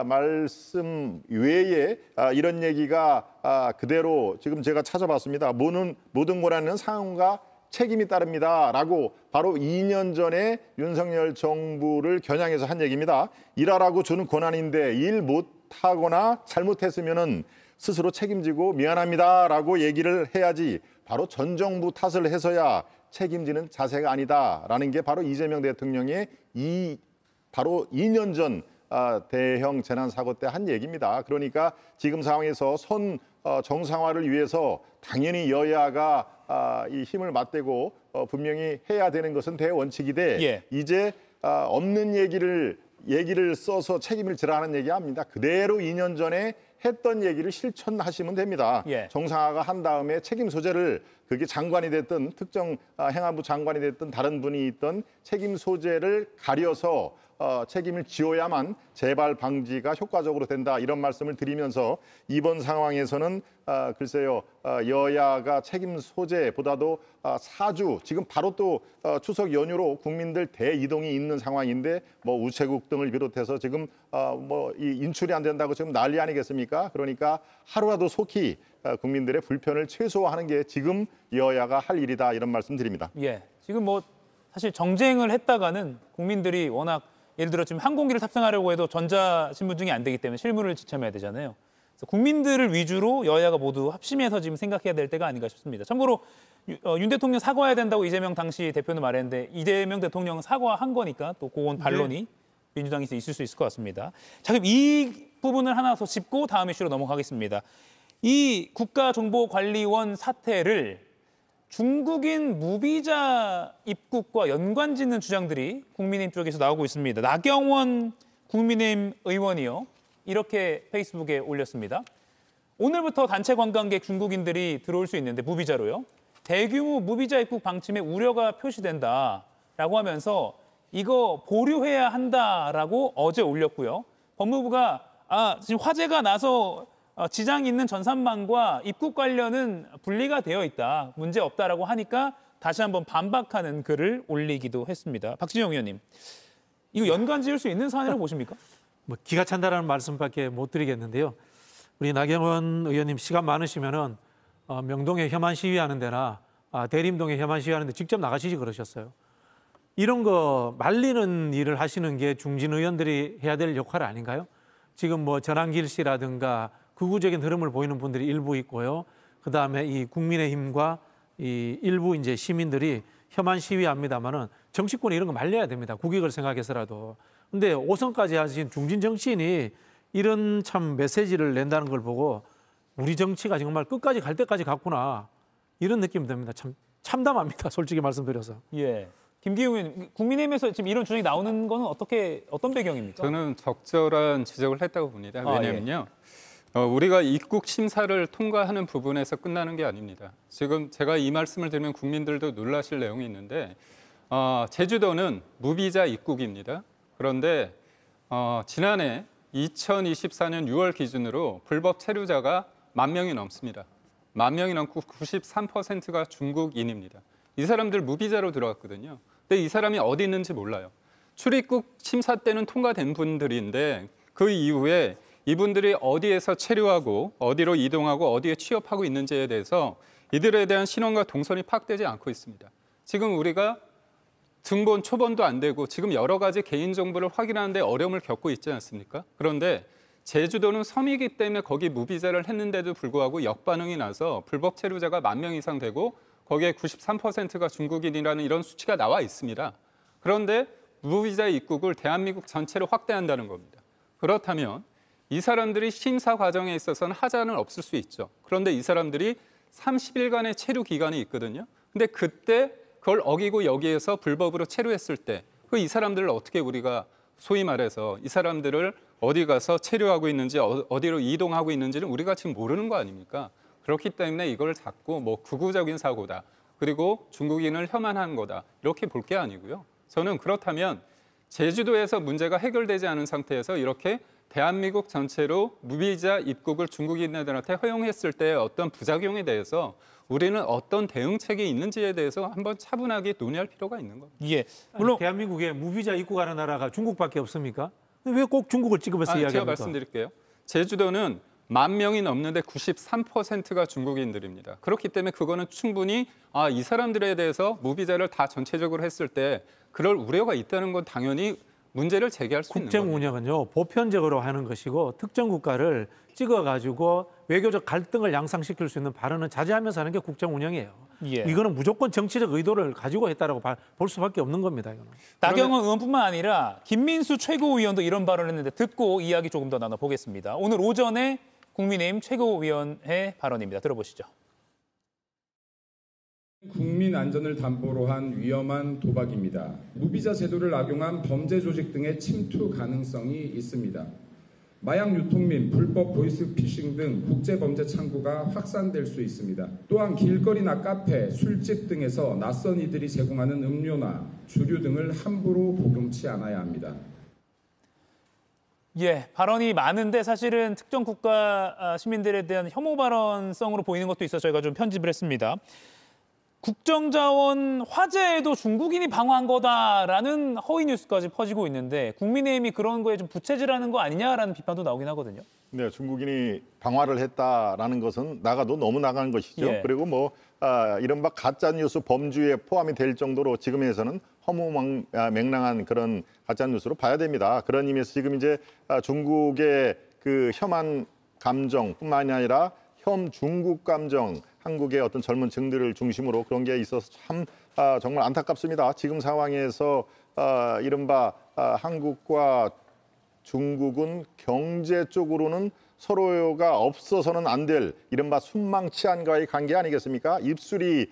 말씀 외에 이런 얘기가 그대로 지금 제가 찾아봤습니다. 모든 권한은 상황과 책임이 따릅니다라고 바로 2년 전에 윤석열 정부를 겨냥해서 한 얘기입니다. 일하라고 주는 권한인데 일 못하거나 잘못했으면은 스스로 책임지고 미안합니다라고 얘기를 해야지 바로 전 정부 탓을 해서야 책임지는 자세가 아니다라는 게 바로 이재명 대통령의 바로 2년 전 대형 재난 사고 때 한 얘기입니다. 그러니까 지금 상황에서 정상화를 위해서 당연히 여야가 이 힘을 맞대고 분명히 해야 되는 것은 대원칙이되 이제 없는 얘기를 써서 책임을 지라는 얘기 아닙니다. 그대로 2년 전에 했던 얘기를 실천하시면 됩니다. 정상화가 한 다음에 책임 소재를 그게 장관이 됐든 특정 행안부 장관이 됐든 다른 분이 있던 책임 소재를 가려서 책임을 지어야만 재발 방지가 효과적으로 된다 이런 말씀을 드리면서 이번 상황에서는 글쎄요 여야가 책임 소재보다도 4주 지금 바로 또 추석 연휴로 국민들 대이동이 있는 상황인데 뭐 우체국 등을 비롯해서 지금 뭐 이 인출이 안 된다고 지금 난리 아니겠습니까? 그러니까 하루라도 속히 국민들의 불편을 최소화하는 게 지금 여야가 할 일이다 이런 말씀 드립니다. 예, 지금 뭐 사실 정쟁을 했다가는 국민들이 워낙 예를 들어 지금 항공기를 탑승하려고 해도 전자신분증이 안 되기 때문에 실물을 지참해야 되잖아요. 그래서 국민들을 위주로 여야가 모두 합심해서 지금 생각해야 될 때가 아닌가 싶습니다. 참고로 윤 대통령 사과해야 된다고 이재명 당시 대표는 말했는데 이재명 대통령 사과한 거니까 또 그건 반론이 민주당에서 있을 수 있을 것 같습니다. 자, 그럼 이 부분을 하나 더 짚고 다음 이슈로 넘어가겠습니다. 이 국가정보관리원 사태를 중국인 무비자 입국과 연관짓는 주장들이 국민의힘 쪽에서 나오고 있습니다. 나경원 국민의힘 의원이요. 이렇게 페이스북에 올렸습니다. 오늘부터 단체 관광객 중국인들이 들어올 수 있는데 무비자로요. 대규모 무비자 입국 방침에 우려가 표시된다라고 하면서 이거 보류해야 한다라고 어제 올렸고요. 법무부가 지금 화재가 나서 지장이 있는 전산망과 입국 관련은 분리가 되어 있다. 문제 없다라고 하니까 다시 한번 반박하는 글을 올리기도 했습니다. 박진영 의원님, 이거 연관 지을 수 있는 사안이라고 보십니까? 뭐 기가 찬다라는 말씀밖에 못 드리겠는데요. 우리 나경원 의원님 시간 많으시면은 명동에 혐한 시위하는 데나 대림동에 혐한 시위하는 데 직접 나가시지 그러셨어요. 이런 거 말리는 일을 하시는 게 중진 의원들이 해야 될 역할 아닌가요? 지금 뭐 전한길 씨라든가 극우적인 흐름을 보이는 분들이 일부 있고요. 그다음에 이 국민의힘과 이 일부 이제 시민들이 혐한 시위합니다만은 정치권이 이런 거 말려야 됩니다. 국익을 생각해서라도. 근데 5선까지 하신 중진 정치인이 이런 참 메시지를 낸다는 걸 보고 우리 정치가 정말 끝까지 갈 때까지 갔구나. 이런 느낌이 듭니다. 참 참담합니다. 솔직히 말씀드려서. 예. 김기웅 의원, 국민의힘에서 지금 이런 주장이 나오는 거는 어떤 배경입니까? 저는 적절한 지적을 했다고 봅니다. 왜냐면요. 우리가 입국 심사를 통과하는 부분에서 끝나는 게 아닙니다. 지금 제가 이 말씀을 드리면 국민들도 놀라실 내용이 있는데 제주도는 무비자 입국입니다. 그런데 지난해 2024년 6월 기준으로 불법 체류자가 10,000명이 넘습니다. 10,000명이 넘고 93%가 중국인입니다. 이 사람들 무비자로 들어왔거든요. 근데 이 사람이 어디 있는지 몰라요. 출입국 심사 때는 통과된 분들인데 그 이후에 이분들이 어디에서 체류하고 어디로 이동하고 어디에 취업하고 있는지에 대해서 이들에 대한 신원과 동선이 파악되지 않고 있습니다. 지금 우리가 등본, 초본도 안 되고 지금 여러 가지 개인정보를 확인하는데 어려움을 겪고 있지 않습니까? 그런데 제주도는 섬이기 때문에 거기 무비자를 했는데도 불구하고 역반응이 나서 불법 체류자가 10,000명 이상 되고 거기에 93%가 중국인이라는 이런 수치가 나와 있습니다. 그런데 무비자 입국을 대한민국 전체로 확대한다는 겁니다. 그렇다면 이 사람들이 심사 과정에 있어서는 하자는 없을 수 있죠. 그런데 이 사람들이 30일간의 체류 기간이 있거든요. 근데 그때 그걸 어기고 여기에서 불법으로 체류했을 때 이 사람들을 어떻게 우리가 소위 말해서 이 사람들을 어디 가서 체류하고 있는지 어디로 이동하고 있는지는 우리가 지금 모르는 거 아닙니까? 그렇기 때문에 이걸 자꾸 뭐 극우적인 사고다. 그리고 중국인을 혐한한 거다. 이렇게 볼 게 아니고요. 저는 그렇다면 제주도에서 문제가 해결되지 않은 상태에서 이렇게 대한민국 전체로 무비자 입국을 중국인들한테 허용했을 때의 어떤 부작용에 대해서 우리는 어떤 대응책이 있는지에 대해서 한번 차분하게 논의할 필요가 있는 겁니다. 예, 물론 대한민국에 무비자 입국하는 나라가 중국밖에 없습니까? 왜 꼭 중국을 찍으면서 이야기합니까? 제가 말씀드릴게요. 제주도는 10,000명이 넘는데 93%가 중국인들입니다. 그렇기 때문에 그거는 충분히 이 사람들에 대해서 무비자를 다 전체적으로 했을 때 그럴 우려가 있다는 건 당연히 문제를 제기할 수 있는 겁니다. 국정 운영은요, 보편적으로 하는 것이고 특정 국가를 찍어가지고 외교적 갈등을 양상시킬 수 있는 발언은 자제하면서 하는 게 국정 운영이에요. 예. 이거는 무조건 정치적 의도를 가지고 했다라고 볼 수밖에 없는 겁니다. 이거는. 나경원 의원뿐만 아니라 김민수 최고위원도 이런 발언을 했는데 듣고 이야기 조금 더 나눠보겠습니다. 오늘 오전에 국민의힘 최고위원회 발언입니다. 들어보시죠. 국민 안전을 담보로 한 위험한 도박입니다. 무비자 제도를 악용한 범죄 조직 등의 침투 가능성이 있습니다. 마약 유통 및 불법 보이스피싱 등 국제범죄 창구가 확산될 수 있습니다. 또한 길거리나 카페, 술집 등에서 낯선 이들이 제공하는 음료나 주류 등을 함부로 복용치 않아야 합니다. 예, 발언이 많은데 사실은 특정 국가 시민들에 대한 혐오 발언성으로 보이는 것도 있어서 저희가 좀 편집을 했습니다. 국정자원 화재에도 중국인이 방어한 거다라는 허위 뉴스까지 퍼지고 있는데 국민의힘이 그런 거에 좀 부채질하는 거 아니냐라는 비판도 나오긴 하거든요. 네, 중국인이 방화를 했다라는 것은 나가도 너무 나간 것이죠. 예. 그리고 뭐 이른바 가짜 뉴스 범주에 포함이 될 정도로 지금에서는 허무맹랑한 그런 가짜 뉴스로 봐야 됩니다. 그런 의미에서 지금 이제 중국의 그 혐한 감정뿐만이 아니라 혐 중국 감정, 한국의 어떤 젊은 층들을 중심으로 그런 게 있어서 참 정말 안타깝습니다. 지금 상황에서 이른바 한국과 중국은 경제 쪽으로는 서로가 없어서는 안 될 이른바 순망 치안과의 관계 아니겠습니까? 입술이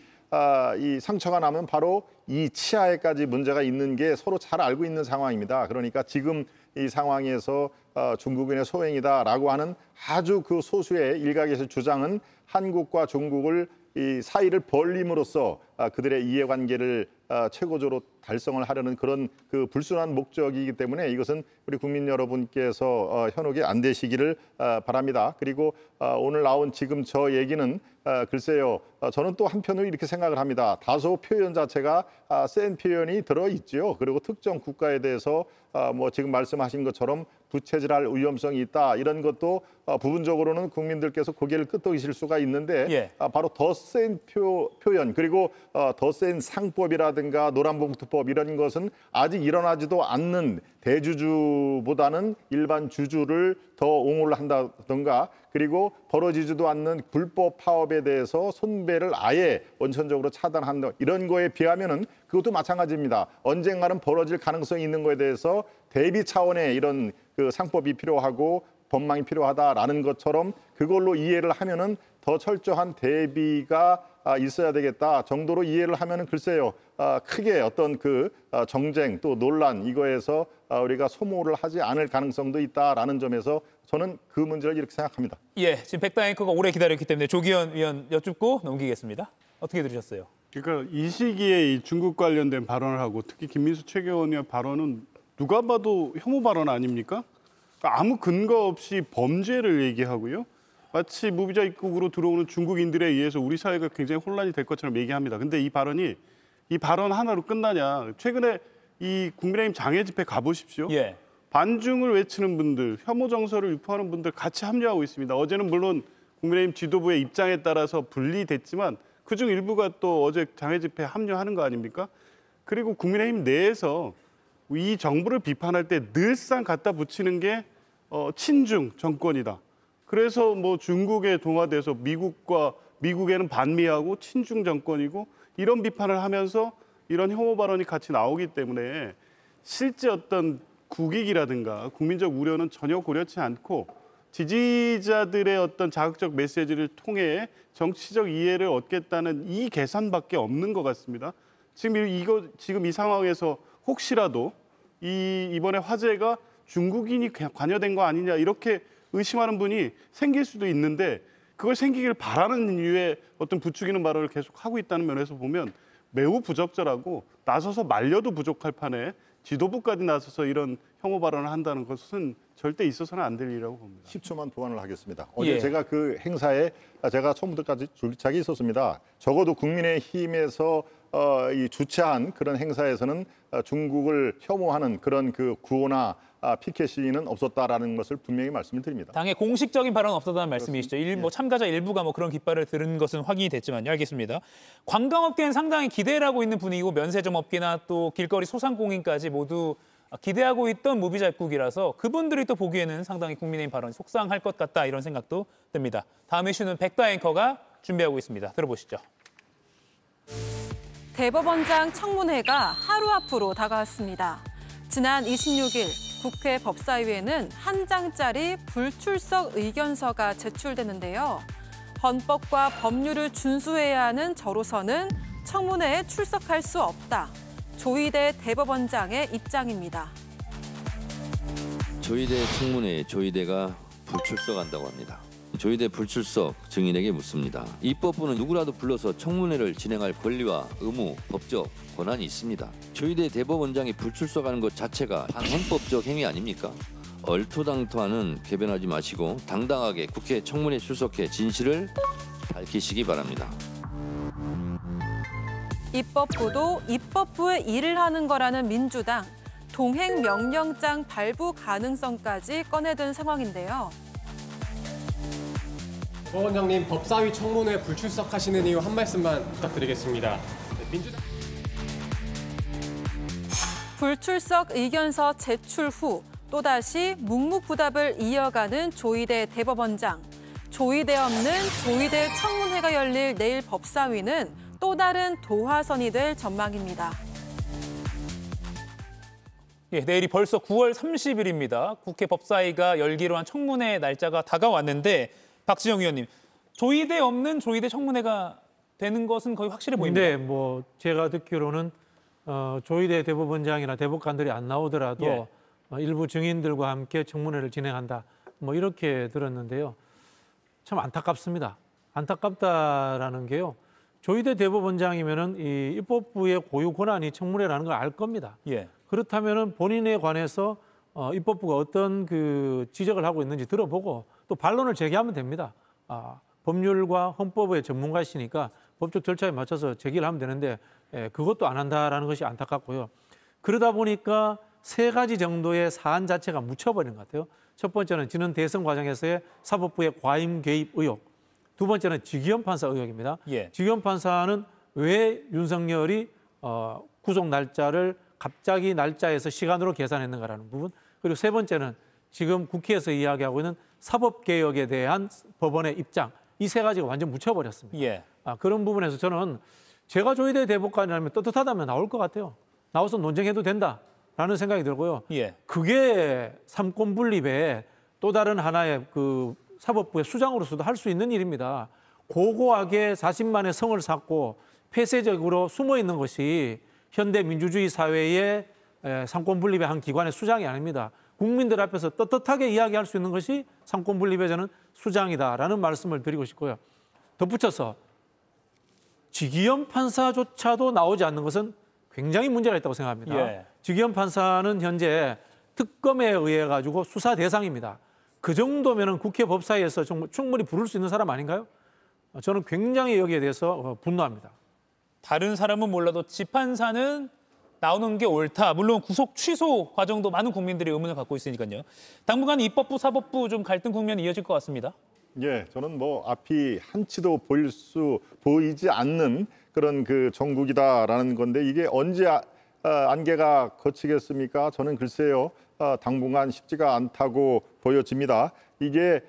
이 상처가 나면 바로 이 치아에까지 문제가 있는 게 서로 잘 알고 있는 상황입니다. 그러니까 지금 이 상황에서 중국인의 소행이다라고 하는 아주 그 소수의 일각에서 주장은 한국과 중국을 이 사이를 벌림으로써 그들의 이해관계를 최고적으로 달성을 하려는 그런 그 불순한 목적이기 때문에 이것은 우리 국민 여러분께서 현혹이 안 되시기를 바랍니다. 그리고 오늘 나온 지금 저 얘기는 글쎄요, 저는 또 한편으로 이렇게 생각을 합니다. 다소 표현 자체가 센 표현이 들어있죠. 그리고 특정 국가에 대해서 뭐 지금 말씀하신 것처럼 부채질할 위험성이 있다. 이런 것도 부분적으로는 국민들께서 고개를 끄덕이실 수가 있는데 바로 더 센 표현 그리고 더 센 상법이라든가 노란봉투법 이런 것은 아직 일어나지도 않는 대주주보다는 일반 주주를 더 옹호를 한다든가 그리고 벌어지지도 않는 불법 파업에 대해서 손배를 아예 원천적으로 차단한다. 이런 거에 비하면은 그것도 마찬가지입니다. 언젠가는 벌어질 가능성이 있는 거에 대해서 대비 차원의 이런 그 상법이 필요하고 법망이 필요하다라는 것처럼 그걸로 이해를 하면은 더 철저한 대비가 있어야 되겠다 정도로 이해를 하면은 글쎄요 크게 어떤 그 정쟁 또 논란 이거에서 우리가 소모를 하지 않을 가능성도 있다라는 점에서 저는 그 문제를 이렇게 생각합니다. 예, 지금 백다 앵커가 오래 기다렸기 때문에 조기현 위원 여쭙고 넘기겠습니다. 어떻게 들으셨어요? 그러니까 이 시기에 이 중국 관련된 발언을 하고 특히 김민수 최고위원의 발언은 누가 봐도 혐오 발언 아닙니까? 그러니까 아무 근거 없이 범죄를 얘기하고요. 마치 무비자 입국으로 들어오는 중국인들에 의해서 우리 사회가 굉장히 혼란이 될 것처럼 얘기합니다. 근데 이 발언 하나로 끝나냐. 최근에 이 국민의힘 장애 집회 가보십시오. 반중을 외치는 분들, 혐오 정서를 유포하는 분들 같이 합류하고 있습니다. 어제는 물론 국민의힘 지도부의 입장에 따라서 분리됐지만 그중 일부가 또 어제 장애 집회에 합류하는 거 아닙니까? 그리고 국민의힘 내에서 이 정부를 비판할 때 늘상 갖다 붙이는 게 친중 정권이다. 그래서 뭐 중국에 동화돼서 미국에는 반미하고 친중 정권이고 이런 비판을 하면서 이런 혐오 발언이 같이 나오기 때문에 실제 어떤 국익이라든가 국민적 우려는 전혀 고려치 않고 지지자들의 어떤 자극적 메시지를 통해 정치적 이해를 얻겠다는 이 계산밖에 없는 것 같습니다. 지금 이 상황에서 혹시라도 이번에 화재가 중국인이 관여된 거 아니냐 이렇게 의심하는 분이 생길 수도 있는데 그걸 생기길 바라는 이유의 어떤 부추기는 발언을 계속 하고 있다는 면에서 보면 매우 부적절하고 나서서 말려도 부족할 판에 지도부까지 나서서 이런 혐오 발언을 한다는 것은 절대 있어서는 안 될 일이라고 봅니다. 10초만 보완을 하겠습니다. 어제 제가 그 행사에 제가 처음부터까지 줄기차게 있었습니다. 적어도 국민의힘에서 이 주최한 그런 행사에서는 중국을 혐오하는 그런 그 구호나 피켓 시위는 없었다라는 것을 분명히 말씀을 드립니다. 당의 공식적인 발언은 없었다는 말씀이시죠. 뭐 참가자 일부가 뭐 그런 깃발을 들은 것은 확인이 됐지만요. 알겠습니다. 관광업계는 상당히 기대를 하고 있는 분위기고 면세점 업계나 또 길거리 소상공인까지 모두 기대하고 있던 무비자 입국이라서 그분들이 또 보기에는 상당히 국민의힘 발언이 속상할 것 같다 이런 생각도 듭니다. 다음 이슈는 백다 앵커가 준비하고 있습니다. 들어보시죠. 대법원장 청문회가 하루 앞으로 다가왔습니다. 지난 26일 국회 법사위에는 한 장짜리 불출석 의견서가 제출됐는데요. 헌법과 법률을 준수해야 하는 저로서는 청문회에 출석할 수 없다. 조희대 대법원장의 입장입니다. 조희대 청문회에 조희대가 불출석한다고 합니다. 조희대 불출석 증인에게 묻습니다. 입법부는 누구라도 불러서 청문회를 진행할 권리와 의무, 법적 권한이 있습니다. 조희대 대법원장이 불출석하는 것 자체가 반헌법적 행위 아닙니까? 얼토당토하는 궤변하지 마시고 당당하게 국회 청문회 출석해 진실을 밝히시기 바랍니다. 입법부도 입법부의 일을 하는 거라는 민주당, 동행 명령장 발부 가능성까지 꺼내든 상황인데요. 대법원장님, 법사위 청문회 불출석하시는 이유 한 말씀만 부탁드리겠습니다. 불출석 의견서 제출 후 또다시 묵묵부답을 이어가는 조희대 대법원장. 조희대 없는 조희대 청문회가 열릴 내일 법사위는 또 다른 도화선이 될 전망입니다. 예, 내일이 벌써 9월 30일입니다. 국회 법사위가 열기로 한 청문회 날짜가 다가왔는데 박지영 의원님, 조의대 없는 조의대 청문회가 되는 것은 거의 확실해 보입니다. 네, 뭐 제가 듣기로는 조의대 대법원장이나 대법관들이 안 나오더라도 예. 일부 증인들과 함께 청문회를 진행한다. 뭐 이렇게 들었는데요. 참 안타깝습니다. 안타깝다라는 게요. 조의대 대법원장이면은 이 입법부의 고유 권한이 청문회라는 걸 알 겁니다. 예. 그렇다면은 본인에 관해서 입법부가 어떤 그 지적을 하고 있는지 들어보고 또 반론을 제기하면 됩니다. 법률과 헌법의 전문가이시니까 법적 절차에 맞춰서 제기를 하면 되는데 그것도 안 한다라는 것이 안타깝고요. 그러다 보니까 3가지 정도의 사안 자체가 묻혀버린 것 같아요. 첫 번째는 지난 대선 과정에서의 사법부의 과잉 개입 의혹. 두 번째는 지기현 판사 의혹입니다. 예. 지기현 판사는 왜 윤석열이 구속 날짜를 갑자기 날짜에서 시간으로 계산했는가라는 부분. 그리고 세 번째는 지금 국회에서 이야기하고 있는 사법개혁에 대한 법원의 입장. 이 3가지가 완전 묻혀버렸습니다. 예. 그런 부분에서 저는 제가 조의대 대법관이라면 떳떳하다면 나올 것 같아요. 나와서 논쟁해도 된다라는 생각이 들고요. 예. 그게 삼권 분립의 또 다른 하나의 그 사법부의 수장으로서도 할 수 있는 일입니다. 고고하게 자신만의 성을 쌓고 폐쇄적으로 숨어 있는 것이 현대 민주주의 사회의 삼권 분립의 한 기관의 수장이 아닙니다. 국민들 앞에서 떳떳하게 이야기할 수 있는 것이 삼권 분립의 저는 수장이다라는 말씀을 드리고 싶고요. 덧붙여서 지기현 판사조차도 나오지 않는 것은 굉장히 문제가 있다고 생각합니다. 예. 지기현 판사는 현재 특검에 의해 가지고 수사 대상입니다. 그 정도면은 국회 법사위에서 충분히 부를 수 있는 사람 아닌가요? 저는 굉장히 여기에 대해서 분노합니다. 다른 사람은 몰라도 지판사는 나오는 게 옳다. 물론 구속 취소 과정도 많은 국민들이 의문을 갖고 있으니까요. 당분간 입법부, 사법부 좀 갈등 국면이 이어질 것 같습니다. 예, 저는 뭐 앞이 한치도 보이지 않는 그런 그 정국이다라는 건데 이게 언제 안개가 걷히겠습니까? 저는 글쎄요, 당분간 쉽지가 않다고 보여집니다. 이게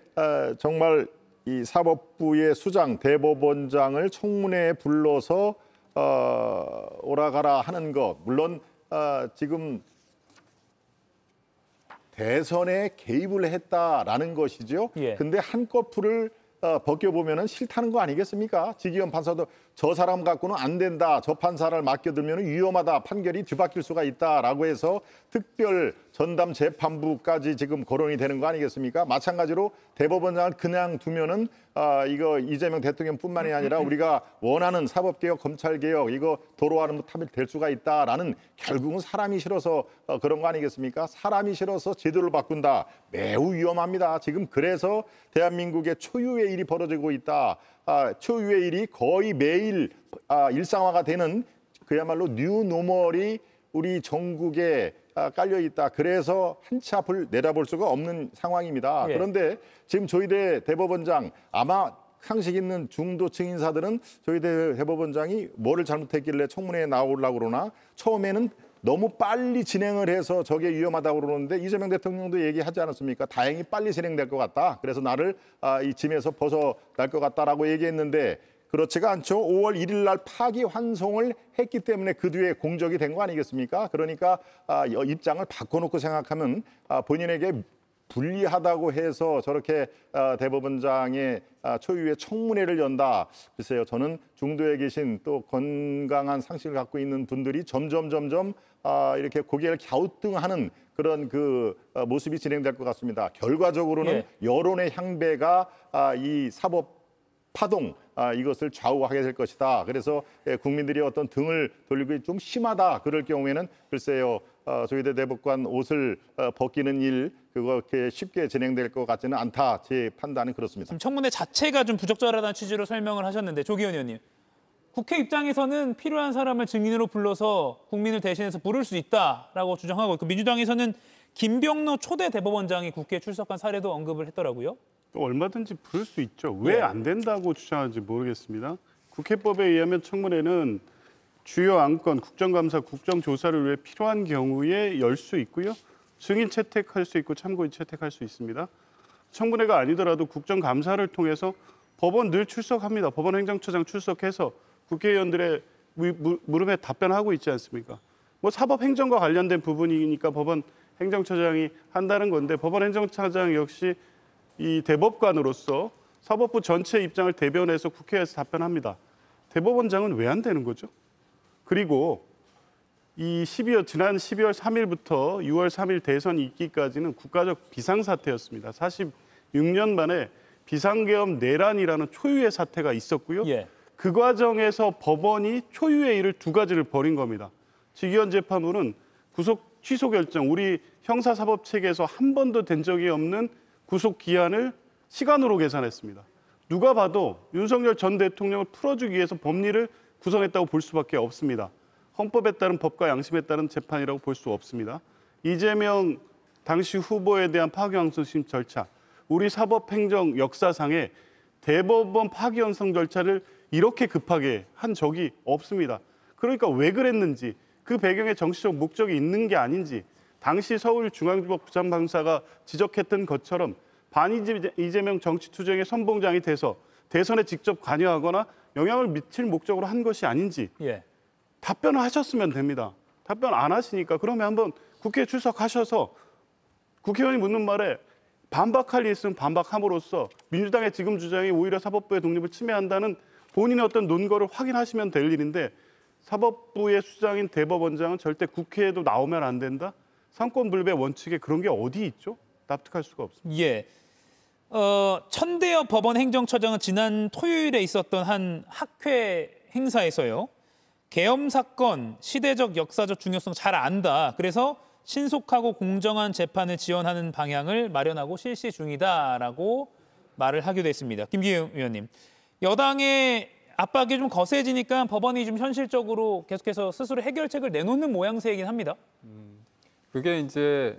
정말 이 사법부의 수장, 대법원장을 청문회에 불러서 오라가라 하는 것, 물론 지금 대선에 개입을 했다라는 것이죠. 예. 근데 한꺼풀을 벗겨보면 싫다는 거 아니겠습니까? 지기현 판사도 저 사람 갖고는 안 된다. 저 판사를 맡겨두면 위험하다. 판결이 뒤바뀔 수가 있다라고 해서 특별 전담 재판부까지 지금 거론이 되는 거 아니겠습니까? 마찬가지로 대법원장을 그냥 두면은 이거 이재명 대통령뿐만이 아니라 우리가 원하는 사법개혁, 검찰개혁 이거 도로하는 탑이 될 수가 있다라는 결국은 사람이 싫어서 그런 거 아니겠습니까? 사람이 싫어서 제도를 바꾼다. 매우 위험합니다. 지금 그래서 대한민국의 초유의 일이 벌어지고 있다. 초유의 일이 거의 매일 일상화가 되는 그야말로 뉴노멀이 우리 전국에 깔려 있다. 그래서 한치 앞을 내다볼 수가 없는 상황입니다. 예. 그런데 지금 조의대 대법원장 아마 상식 있는 중도 증인사들은 조의대 대법원장이 뭐를 잘못했길래 청문회에 나오려고 그러나 처음에는 너무 빨리 진행을 해서 저게 위험하다고 그러는데 이재명 대통령도 얘기하지 않았습니까? 다행히 빨리 진행될 것 같다. 그래서 나를 이 짐에서 벗어날 것 같다라고 얘기했는데 그렇지가 않죠. 5월 1일 날 파기환송을 했기 때문에 그 뒤에 공적이 된 거 아니겠습니까? 그러니까 입장을 바꿔놓고 생각하면 본인에게 불리하다고 해서 저렇게 대법원장의 초유의 청문회를 연다. 글쎄요, 저는 중도에 계신 또 건강한 상식을 갖고 있는 분들이 점점 이렇게 고개를 갸우뚱하는 그런 그 모습이 진행될 것 같습니다. 결과적으로는 예. 여론의 향배가 이 사법 파동 이것을 좌우하게 될 것이다. 그래서 국민들이 어떤 등을 돌리고 좀 심하다. 그럴 경우에는 글쎄요. 조의대 대법관 옷을 벗기는 일 그렇게 쉽게 진행될 것 같지는 않다. 제 판단은 그렇습니다. 청문회 자체가 좀 부적절하다는 취지로 설명을 하셨는데 조기현 의원님. 국회 입장에서는 필요한 사람을 증인으로 불러서 국민을 대신해서 부를 수 있다라고 주장하고 있고 민주당에서는 김병로 초대 대법원장이 국회에 출석한 사례도 언급을 했더라고요. 또 얼마든지 부를 수 있죠. 왜 안 된다고 주장하는지 모르겠습니다. 국회법에 의하면 청문회는 주요 안건, 국정감사, 국정조사를 위해 필요한 경우에 열 수 있고요. 증인 채택할 수 있고 참고인 채택할 수 있습니다. 청문회가 아니더라도 국정감사를 통해서 법원 늘 출석합니다. 법원 행정처장 출석해서 국회의원들의 물음에 답변하고 있지 않습니까? 뭐 사법행정과 관련된 부분이니까 법원 행정처장이 한다는 건데 법원 행정처장 역시 이 대법관으로서 사법부 전체 입장을 대변해서 국회에서 답변합니다. 대법원장은 왜 안 되는 거죠? 그리고 지난 12월 3일부터 6월 3일 대선 있기까지는 국가적 비상사태였습니다. 46년 만에 비상계엄 내란이라는 초유의 사태가 있었고요. 그 과정에서 법원이 초유의 일을 두 가지를 벌인 겁니다. 직위원 재판부는 구속 취소 결정, 우리 형사사법 체계에서 한 번도 된 적이 없는 구속 기한을 시간으로 계산했습니다. 누가 봐도 윤석열 전 대통령을 풀어주기 위해서 법리를 구성했다고 볼 수밖에 없습니다. 헌법에 따른 법과 양심에 따른 재판이라고 볼 수 없습니다. 이재명 당시 후보에 대한 파기환송심 절차, 우리 사법행정 역사상에 대법원 파기환송 절차를 이렇게 급하게 한 적이 없습니다. 그러니까 왜 그랬는지, 그 배경에 정치적 목적이 있는 게 아닌지, 당시 서울중앙지법 부장판사가 지적했던 것처럼 이재명 정치투쟁의 선봉장이 돼서 대선에 직접 관여하거나 영향을 미칠 목적으로 한 것이 아닌지 답변을 하셨으면 됩니다. 답변 안 하시니까 그러면 한번 국회에 출석하셔서 국회의원이 묻는 말에 반박할 일 있으면 반박함으로써 민주당의 지금 주장이 오히려 사법부의 독립을 침해한다는 본인의 어떤 논거를 확인하시면 될 일인데 사법부의 수장인 대법원장은 절대 국회에도 나오면 안 된다? 삼권분립의 원칙에 그런 게 어디 있죠? 납득할 수가 없습니다. 천대엽 법원 행정처장은 지난 토요일에 있었던 한 학회 행사에서요. 계엄 사건 시대적 역사적 중요성 잘 안다. 그래서 신속하고 공정한 재판을 지원하는 방향을 마련하고 실시 중이다라고 말을 하기도 했습니다. 김기현 의원님, 여당의 압박이 좀 거세지니까 법원이 좀 현실적으로 계속해서 스스로 해결책을 내놓는 모양새이긴 합니다. 그게 이제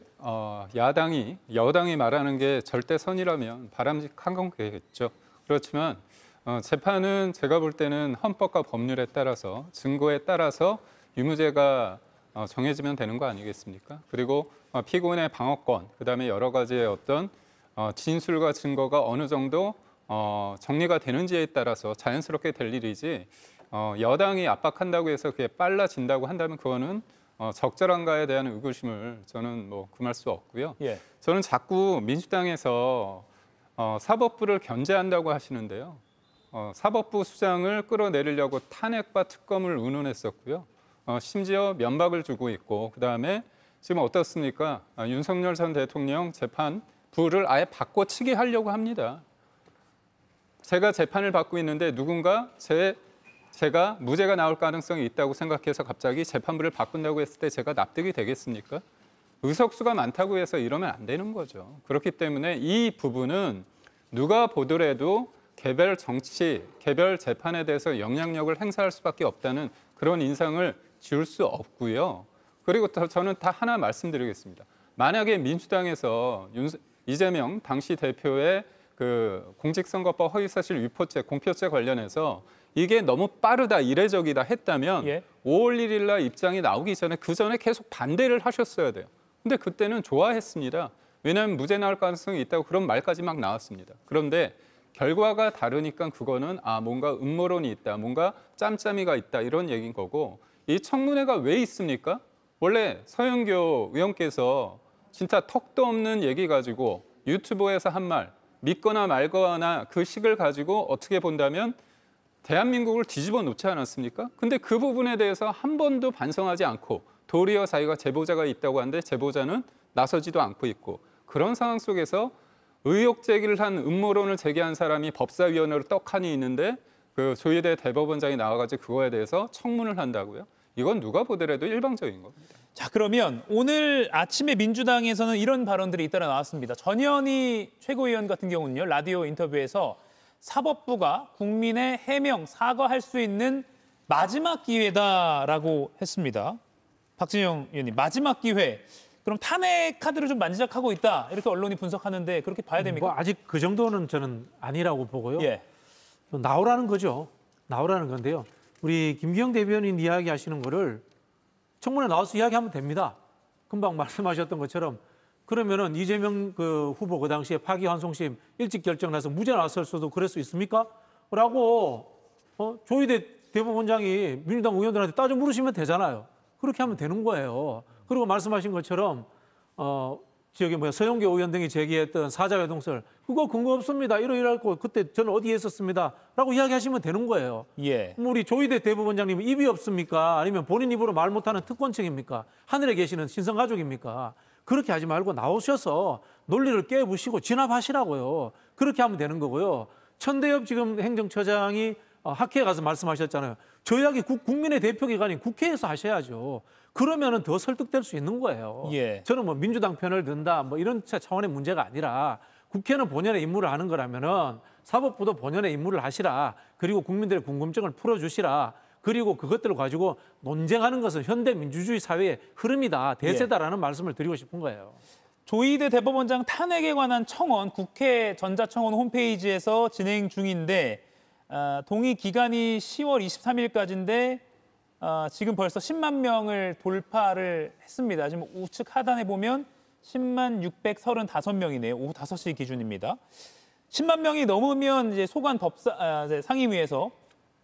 여당이 말하는 게 절대선이라면 바람직한 거겠죠. 그렇지만 재판은 제가 볼 때는 헌법과 법률에 따라서 증거에 따라서 유무죄가 정해지면 되는 거 아니겠습니까? 그리고 피고인의 방어권, 그다음에 여러 가지의 어떤 진술과 증거가 어느 정도 정리가 되는지에 따라서 자연스럽게 될 일이지 여당이 압박한다고 해서 그게 빨라진다고 한다면 그거는 적절한가에 대한 의구심을 저는 뭐 금할 수 없고요. 저는 자꾸 민주당에서 사법부를 견제한다고 하시는데요. 사법부 수장을 끌어내리려고 탄핵과 특검을 운운했었고요. 심지어 면박을 주고 있고 그다음에 지금 어떻습니까? 윤석열 전 대통령 재판부를 아예 바꿔치기 하려고 합니다. 제가 재판을 받고 있는데 누군가 제가 무죄가 나올 가능성이 있다고 생각해서 갑자기 재판부를 바꾼다고 했을 때 제가 납득이 되겠습니까? 의석수가 많다고 해서 이러면 안 되는 거죠. 그렇기 때문에 이 부분은 누가 보더라도 개별 정치, 개별 재판에 대해서 영향력을 행사할 수밖에 없다는 그런 인상을 지울 수 없고요. 그리고 저는 다 하나 말씀드리겠습니다. 만약에 민주당에서 이재명 당시 대표의 그 공직선거법 허위사실 유포죄, 공표죄 관련해서 이게 너무 빠르다, 이례적이다 했다면 5월 1일 날 입장이 나오기 전에 그 전에 계속 반대를 하셨어야 돼요. 근데 그때는 좋아했습니다. 왜냐하면 무죄 나올 가능성이 있다고 그런 말까지 막 나왔습니다. 그런데 결과가 다르니까 그거는 뭔가 음모론이 있다, 뭔가 짬짬이가 있다 이런 얘기인 거고 이 청문회가 왜 있습니까? 원래 서영교 의원께서 진짜 턱도 없는 얘기 가지고 유튜브에서 한 말 믿거나 말거나 그 식을 가지고 어떻게 본다면 대한민국을 뒤집어 놓지 않았습니까? 근데 그 부분에 대해서 한 번도 반성하지 않고 도리어 자기가 제보자가 있다고 하는데 제보자는 나서지도 않고 있고 그런 상황 속에서 의혹 제기를 한 음모론을 제기한 사람이 법사위원회로 떡하니 있는데 그 조희대 대법원장이 나와가지고 그거에 대해서 청문을 한다고요? 이건 누가 보더라도 일방적인 겁니다. 자, 그러면 오늘 아침에 민주당에서는 이런 발언들이 잇따라 나왔습니다. 전현희 최고위원 같은 경우는요, 라디오 인터뷰에서 사법부가 국민의 해명, 사과할 수 있는 마지막 기회다라고 했습니다. 박진영 의원님, 마지막 기회. 그럼 탄핵 카드를 좀 만지작하고 있다. 이렇게 언론이 분석하는데 그렇게 봐야 됩니까? 뭐 아직 그 정도는 저는 아니라고 보고요. 나오라는 거죠. 나오라는 건데요. 우리 김기영 대변인 이야기하시는 거를 청문회 나와서 이야기하면 됩니다. 금방 말씀하셨던 것처럼 그러면은 이재명 그 후보 그 당시에 파기환송심 일찍 결정나서 무죄 나왔을 수도 그럴 수 있습니까? 라고 조희대 대법원장이 민주당 의원들한테 따져 물으시면 되잖아요. 그렇게 하면 되는 거예요. 그리고 말씀하신 것처럼 지역에 서영교 의원 등이 제기했던 사자외동설 그거 근거 없습니다. 이러고 그때 저는 어디에 있었습니다.라고 이야기하시면 되는 거예요. 예. 우리 조희대 대법원장님은 입이 없습니까? 아니면 본인 입으로 말 못하는 특권층입니까? 하늘에 계시는 신성가족입니까? 그렇게 하지 말고 나오셔서 논리를 깨부시고 진압하시라고요. 그렇게 하면 되는 거고요. 천대엽 지금 행정처장이 학회에 가서 말씀하셨잖아요. 저희하기 국민의 대표기관인 국회에서 하셔야죠. 그러면은 더 설득될 수 있는 거예요. 예. 저는 뭐 민주당 편을 든다 뭐 이런 차원의 문제가 아니라 국회는 본연의 임무를 하는 거라면은 사법부도 본연의 임무를 하시라. 그리고 국민들의 궁금증을 풀어주시라. 그리고 그것들을 가지고 논쟁하는 것은 현대 민주주의 사회의 흐름이다. 대세다라는 말씀을 드리고 싶은 거예요. 조희대 대법원장 탄핵에 관한 청원 국회 전자청원 홈페이지에서 진행 중인데 동의 기간이 10월 23일까지인데 지금 벌써 10만 명을 돌파를 했습니다. 지금 우측 하단에 보면 10만 635명이네요. 오후 5시 기준입니다. 10만 명이 넘으면 이제 소관 상임위에서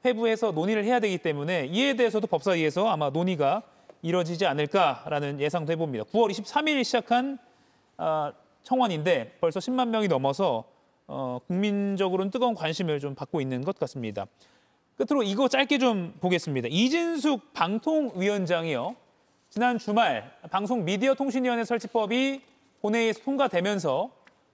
회부해서 논의를 해야 되기 때문에 이에 대해서도 법사위에서 아마 논의가 이뤄지지 않을까라는 예상도 해봅니다. 9월 23일 시작한 청원인데 벌써 10만 명이 넘어서 국민적으로는 뜨거운 관심을 좀 받고 있는 것 같습니다. 끝으로 이거 짧게 좀 보겠습니다. 이진숙 방통위원장이요. 지난 주말 방송미디어통신위원회 설치법이 본회의에서 통과되면서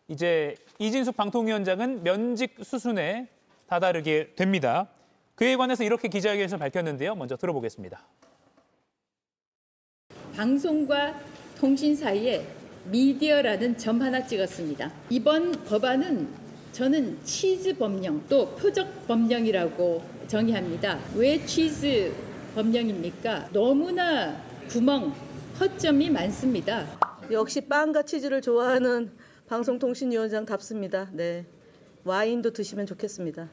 이제 이진숙 방통위원장은 면직 수순에 다다르게 됩니다. 그에 관해서 이렇게 기자회견에서 밝혔는데요. 먼저 들어보겠습니다. 방송과 통신 사이에 미디어라는 점 하나 찍었습니다. 이번 법안은 저는 치즈 법령 또 표적 법령이라고 정의합니다. 왜 치즈 법령입니까? 너무나 구멍, 허점이 많습니다. 역시 빵과 치즈를 좋아하는 방송통신위원장답습니다. 네, 와인도 드시면 좋겠습니다.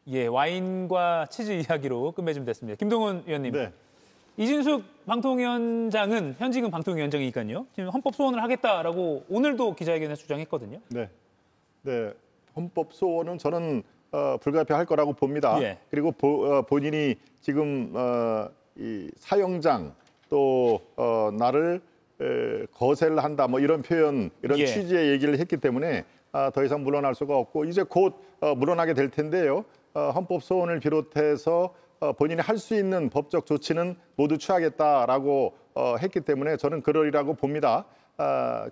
예, 와인과 치즈 이야기로 끝맺으면 됐습니다. 김동훈 의원님. 네. 이진숙 방통위원장은 현직은 방통위원장이니까요. 지금 헌법 소원을 하겠다라고 오늘도 기자회견에서 주장했거든요. 네, 헌법 소원은 저는 불가피할 거라고 봅니다. 예. 그리고 본인이 지금 이 사형장 또 나를 거세를 한다 뭐 이런 표현 이런 예. 취지의 얘기를 했기 때문에 더 이상 물러날 수가 없고 이제 곧 물러나게 될 텐데요. 헌법 소원을 비롯해서 본인이 할 수 있는 법적 조치는 모두 취하겠다라고 했기 때문에 저는 그러리라고 봅니다.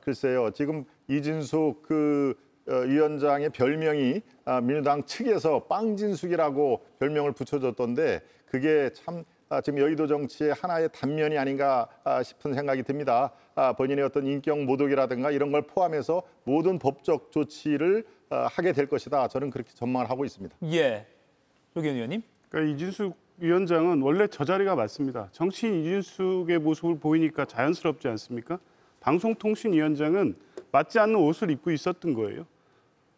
글쎄요, 지금 이진숙 위원장의 별명이 민주당 측에서 빵진숙이라고 별명을 붙여줬던데 그게 참 지금 여의도 정치의 하나의 단면이 아닌가 싶은 생각이 듭니다. 본인의 어떤 인격 모독이라든가 이런 걸 포함해서 모든 법적 조치를 하게 될 것이다. 저는 그렇게 전망을 하고 있습니다. 예, 조기현 의원님. 그러니까 이진숙 위원장은 원래 저 자리가 맞습니다. 정치인 이진숙의 모습을 보이니까 자연스럽지 않습니까? 방송통신위원장은 맞지 않는 옷을 입고 있었던 거예요.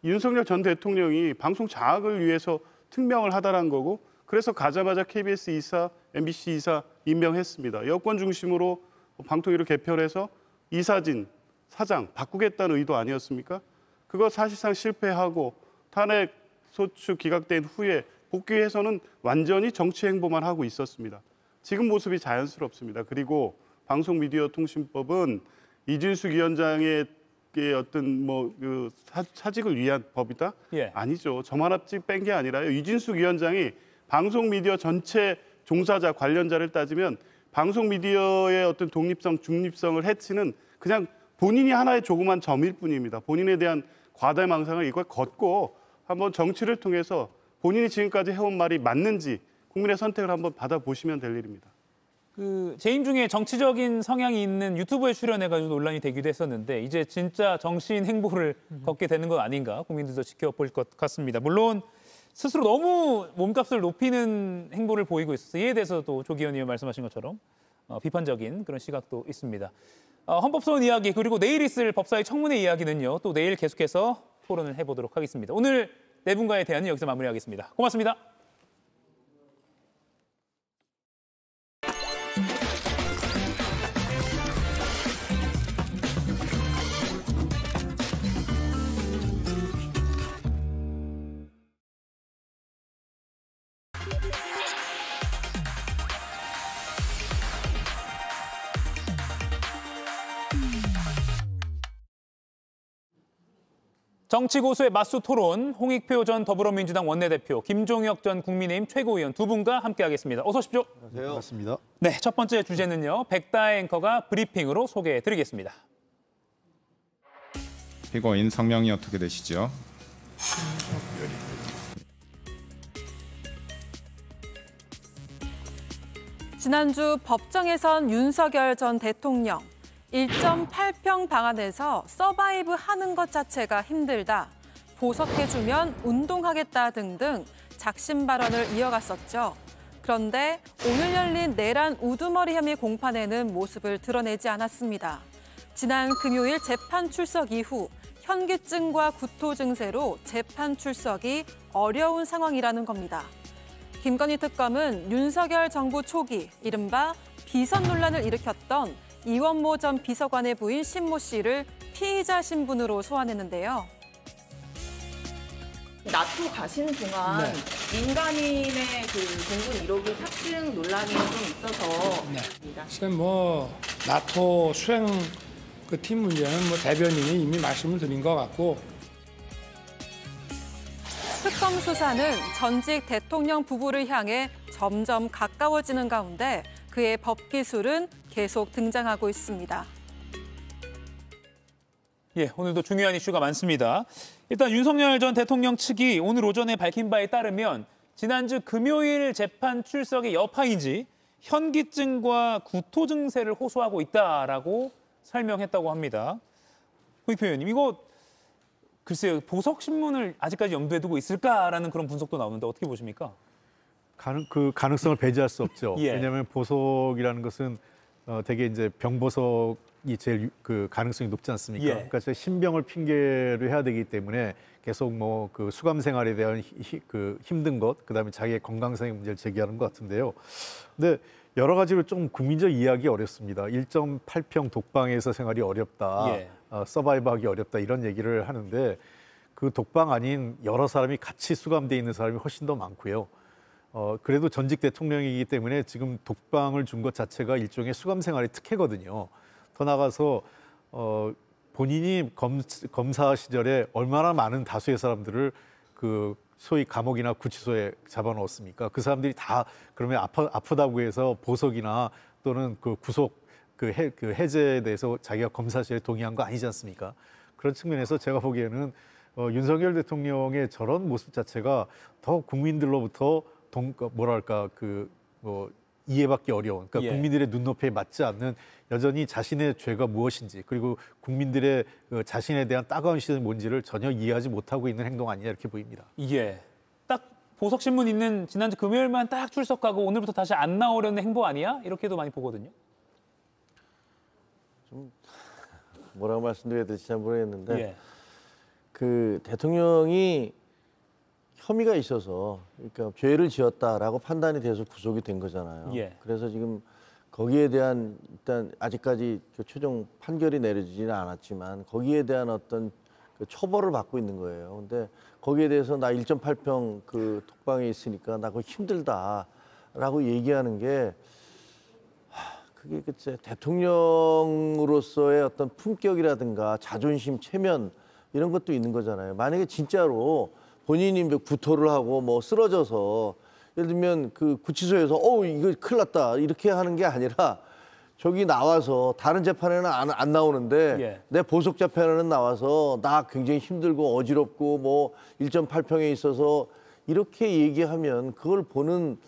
윤석열 전 대통령이 방송 장악을 위해서 특명을 하다란 거고 그래서 가자마자 KBS 이사, MBC 이사 임명했습니다. 여권 중심으로 방통위를 개편해서 이사진, 사장 바꾸겠다는 의도 아니었습니까? 그거 사실상 실패하고 탄핵 소추 기각된 후에 복귀해서는 완전히 정치 행보만 하고 있었습니다. 지금 모습이 자연스럽습니다. 그리고 방송미디어통신법은 이진숙 위원장의 어떤 그 사직을 위한 법이다? 예. 아니죠. 저만 합직 뺀 게 아니라요. 이진숙 위원장이 방송미디어 전체 종사자 관련자를 따지면 방송미디어의 어떤 독립성, 중립성을 해치는 그냥 본인이 하나의 조그만 점일 뿐입니다. 본인에 대한 과대망상을 이걸 걷고 한번 정치를 통해서 본인이 지금까지 해온 말이 맞는지 국민의 선택을 한번 받아보시면 될 일입니다. 재임 중에 정치적인 성향이 있는 유튜브에 출연해가지고 논란이 되기도 했었는데 이제 진짜 정치인 행보를 걷게 되는 건 아닌가 국민들도 지켜볼 것 같습니다. 물론 스스로 너무 몸값을 높이는 행보를 보이고 있어서 이에 대해서도 조기현 의원 말씀하신 것처럼 비판적인 그런 시각도 있습니다. 헌법소원 이야기 그리고 내일 있을 법사위 청문회 이야기는요. 또 내일 계속해서 토론을 해보도록 하겠습니다. 오늘 네 분과의 대화는 여기서 마무리하겠습니다. 고맙습니다. 정치 고수의 맞수 토론, 홍익표 전 더불어민주당 원내대표, 김종혁 전 국민의힘 최고위원 두 분과 함께하겠습니다. 어서 오십시오. 안녕하세요. 반갑습니다. 네, 첫 번째 주제는요. 백다혜 앵커가 브리핑으로 소개해드리겠습니다. 피고인 성명이 어떻게 되시죠? 지난주 법정에선 윤석열 전 대통령 1.8평 방안에서 서바이브 하는 것 자체가 힘들다, 보석해주면 운동하겠다 등등 작심 발언을 이어갔었죠. 그런데 오늘 열린 내란 우두머리 혐의 공판에는 모습을 드러내지 않았습니다. 지난 금요일 재판 출석 이후 현기증과 구토 증세로 재판 출석이 어려운 상황이라는 겁니다. 김건희 특검은 윤석열 정부 초기 이른바 비선 논란을 일으켰던 이원모 전 비서관의 부인 신모 씨를 피의자 신분으로 소환했는데요. 나토 가시는 동안 민간인의 그 공군 1호기 탑승 논란이 좀 있어서 지금 나토 수행 그 팀 문제는 대변인이 이미 말씀을 드린 것 같고. 특검 수사는 전직 대통령 부부를 향해 점점 가까워지는 가운데 그의 법 기술은 계속 등장하고 있습니다. 예, 오늘도 중요한 이슈가 많습니다. 일단 윤석열 전 대통령 측이 오늘 오전에 밝힌 바에 따르면 지난주 금요일 재판 출석의 여파인지 현기증과 구토 증세를 호소하고 있다라고 설명했다고 합니다. 홍익표 의원님, 이거 글쎄요, 보석 신문을 아직까지 염두에 두고 있을까라는 그런 분석도 나오는데 어떻게 보십니까? 그 가능성을 배제할 수 없죠. 예. 왜냐하면 보석이라는 것은 되게 이제 병보석이 제일 그 가능성이 높지 않습니까? 예. 그러니까 신병을 핑계로 해야 되기 때문에 계속 그 수감 생활에 대한 그 힘든 것, 그다음에 자기의 건강상의 문제를 제기하는 것 같은데요. 근데 여러 가지로 좀 국민적 이해하기 어렵습니다. 1.8평 독방에서 생활이 어렵다, 예. 서바이브하기 어렵다 이런 얘기를 하는데 그 독방 아닌 여러 사람이 같이 수감돼 있는 사람이 훨씬 더 많고요. 그래도 전직 대통령이기 때문에 지금 독방을 준 것 자체가 일종의 수감 생활의 특혜거든요. 더 나가서 본인이 검사 시절에 얼마나 많은 다수의 사람들을 그 소위 감옥이나 구치소에 잡아넣었습니까? 그 사람들이 다 그러면 아프다고 해서 보석이나 또는 그 구속 그 해제에 대해서 자기가 검사 시절에 동의한 거 아니지 않습니까? 그런 측면에서 제가 보기에는 윤석열 대통령의 저런 모습 자체가 더 국민들로부터 이해받기 어려운, 그러니까 예. 국민들의 눈높이에 맞지 않는 여전히 자신의 죄가 무엇인지, 그리고 국민들의 자신에 대한 따가운 시선이 뭔지를 전혀 이해하지 못하고 있는 행동 아니냐 이렇게 보입니다. 예, 딱 보석 신문 있는 지난주 금요일만 딱 출석하고 오늘부터 다시 안 나오려는 행보 아니야? 이렇게도 많이 보거든요. 좀 뭐라고 말씀드려야 될지 잘 모르겠는데 예. 그 대통령이 혐의가 있어서, 그러니까 죄를 지었다라고 판단이 돼서 구속이 된 거잖아요. 예. 그래서 지금 거기에 대한 일단 아직까지 최종 판결이 내려지지는 않았지만 거기에 대한 어떤 그 처벌을 받고 있는 거예요. 근데 거기에 대해서 나 1.8평 그 독방에 있으니까 나 그거 힘들다라고 얘기하는 게 그게 그치 대통령으로서의 어떤 품격이라든가 자존심, 체면 이런 것도 있는 거잖아요. 만약에 진짜로 본인이 구토를 하고 쓰러져서 예를 들면 그 구치소에서 이거 큰일 났다 이렇게 하는 게 아니라 저기 나와서 다른 재판에는 안 나오는데 예. 내 보석 재판에는 나와서 나 굉장히 힘들고 어지럽고 1.8평에 있어서 이렇게 얘기하면 그걸 보는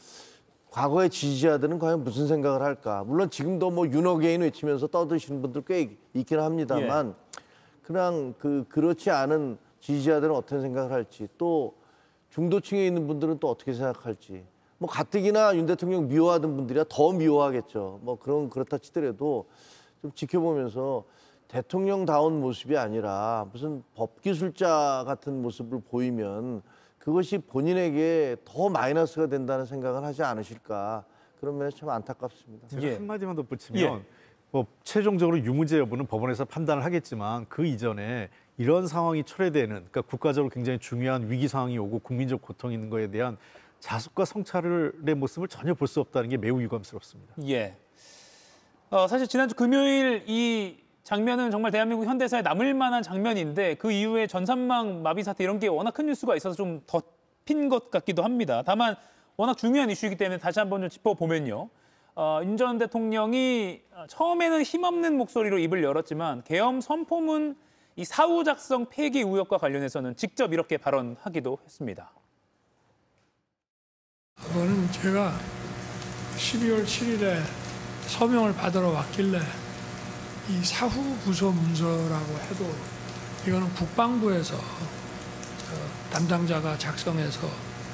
과거의 지지자들은 과연 무슨 생각을 할까? 물론 지금도 윤어게인 외치면서 떠드시는 분들 꽤 있긴 합니다만 그냥 그렇지 않은 지지자들은 어떤 생각을 할지, 또 중도층에 있는 분들은 또 어떻게 생각할지, 가뜩이나 윤 대통령 미워하던 분들이야 더 미워하겠죠. 그렇다 치더라도 좀 지켜보면서 대통령다운 모습이 아니라 무슨 법기술자 같은 모습을 보이면 그것이 본인에게 더 마이너스가 된다는 생각을 하지 않으실까. 그런 면에서 참 안타깝습니다. 제가 한마디만 덧붙이면 최종적으로 유무죄 여부는 법원에서 판단을 하겠지만 그 이전에 이런 상황이 초래되는, 그러니까 국가적으로 굉장히 중요한 위기 상황이 오고 국민적 고통이 있는 거에 대한 자숙과 성찰의 모습을 전혀 볼 수 없다는 게 매우 유감스럽습니다. 예. 사실 지난주 금요일 이 장면은 정말 대한민국 현대사에 남을 만한 장면인데 그 이후에 전산망 마비 사태 이런 게 워낙 큰 뉴스가 있어서 좀 덮인 것 같기도 합니다. 다만 워낙 중요한 이슈이기 때문에 다시 한번 좀 짚어보면요. 윤 전 대통령이 처음에는 힘없는 목소리로 입을 열었지만 계엄 선포문 이 사후 작성 폐기 의혹과 관련해서는 직접 이렇게 발언하기도 했습니다. 그거는 제가 12월 7일에 서명을 받으러 왔길래 이 사후 부서 문서라고 해도 이거는 국방부에서 담당자가 작성해서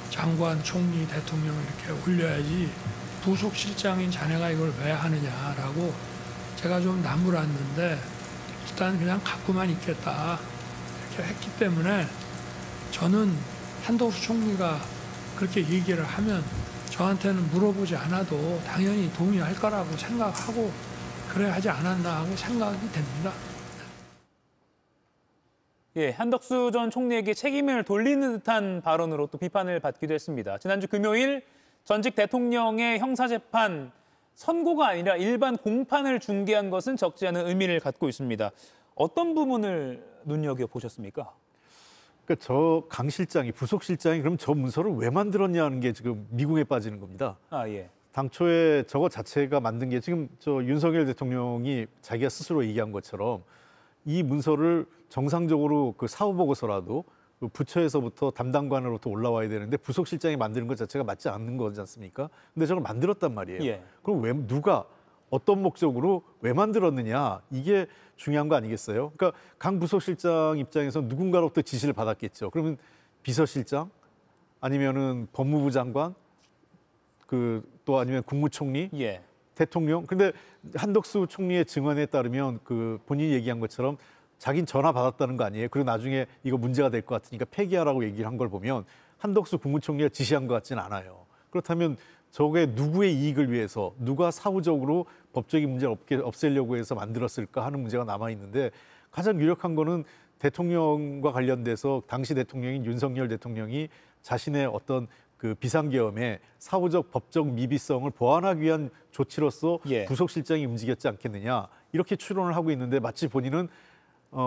장관, 총리, 대통령 이렇게 올려야지 부속실장인 자네가 이걸 왜 하느냐라고 제가 좀 나무랐는데 일단 그냥 갖고만 있겠다 이렇게 했기 때문에 저는 한덕수 총리가 그렇게 얘기를 하면 저한테는 물어보지 않아도 당연히 동의할 거라고 생각하고 그래 하지 않았나 하고 생각이 됩니다. 예, 한덕수 전 총리에게 책임을 돌리는 듯한 발언으로 또 비판을 받기도 했습니다. 지난주 금요일 전직 대통령의 형사재판 선고가 아니라 일반 공판을 중계한 것은 적지 않은 의미를 갖고 있습니다. 어떤 부분을 눈여겨보셨습니까? 그러니까 저 강 실장이, 부속 실장이 그럼 저 문서를 왜 만들었냐는 게 지금 미궁에 빠지는 겁니다. 아, 예. 당초에 저거 자체가 만든 게 지금 저 윤석열 대통령이 자기가 스스로 얘기한 것처럼 이 문서를 정상적으로 그 사후 보고서라도 그 부처에서부터 담당관으로부터 올라와야 되는데 부속 실장이 만드는 것 자체가 맞지 않는 거지 않습니까? 근데 저걸 만들었단 말이에요. 예. 그럼 왜 누가 어떤 목적으로 왜 만들었느냐 이게 중요한 거 아니겠어요? 그러니까 강 부속실장 입장에서 누군가로부터 지시를 받았겠죠. 그러면 비서실장 아니면은 법무부 장관 또 아니면 국무총리, 예. 대통령. 근데 한덕수 총리의 증언에 따르면 그 본인이 얘기한 것처럼 자긴 전화 받았다는 거 아니에요? 그리고 나중에 이거 문제가 될 것 같으니까 폐기하라고 얘기를 한 걸 보면 한덕수 국무총리가 지시한 것 같지는 않아요. 그렇다면 저게 누구의 이익을 위해서 누가 사후적으로 법적인 문제를 없애려고 해서 만들었을까 하는 문제가 남아있는데 가장 유력한 거는 대통령과 관련돼서 당시 대통령인 윤석열 대통령이 자신의 어떤 그 비상계엄의 사후적 법적 미비성을 보완하기 위한 조치로서 예. 부속실장이 움직였지 않겠느냐 이렇게 추론을 하고 있는데 마치 본인은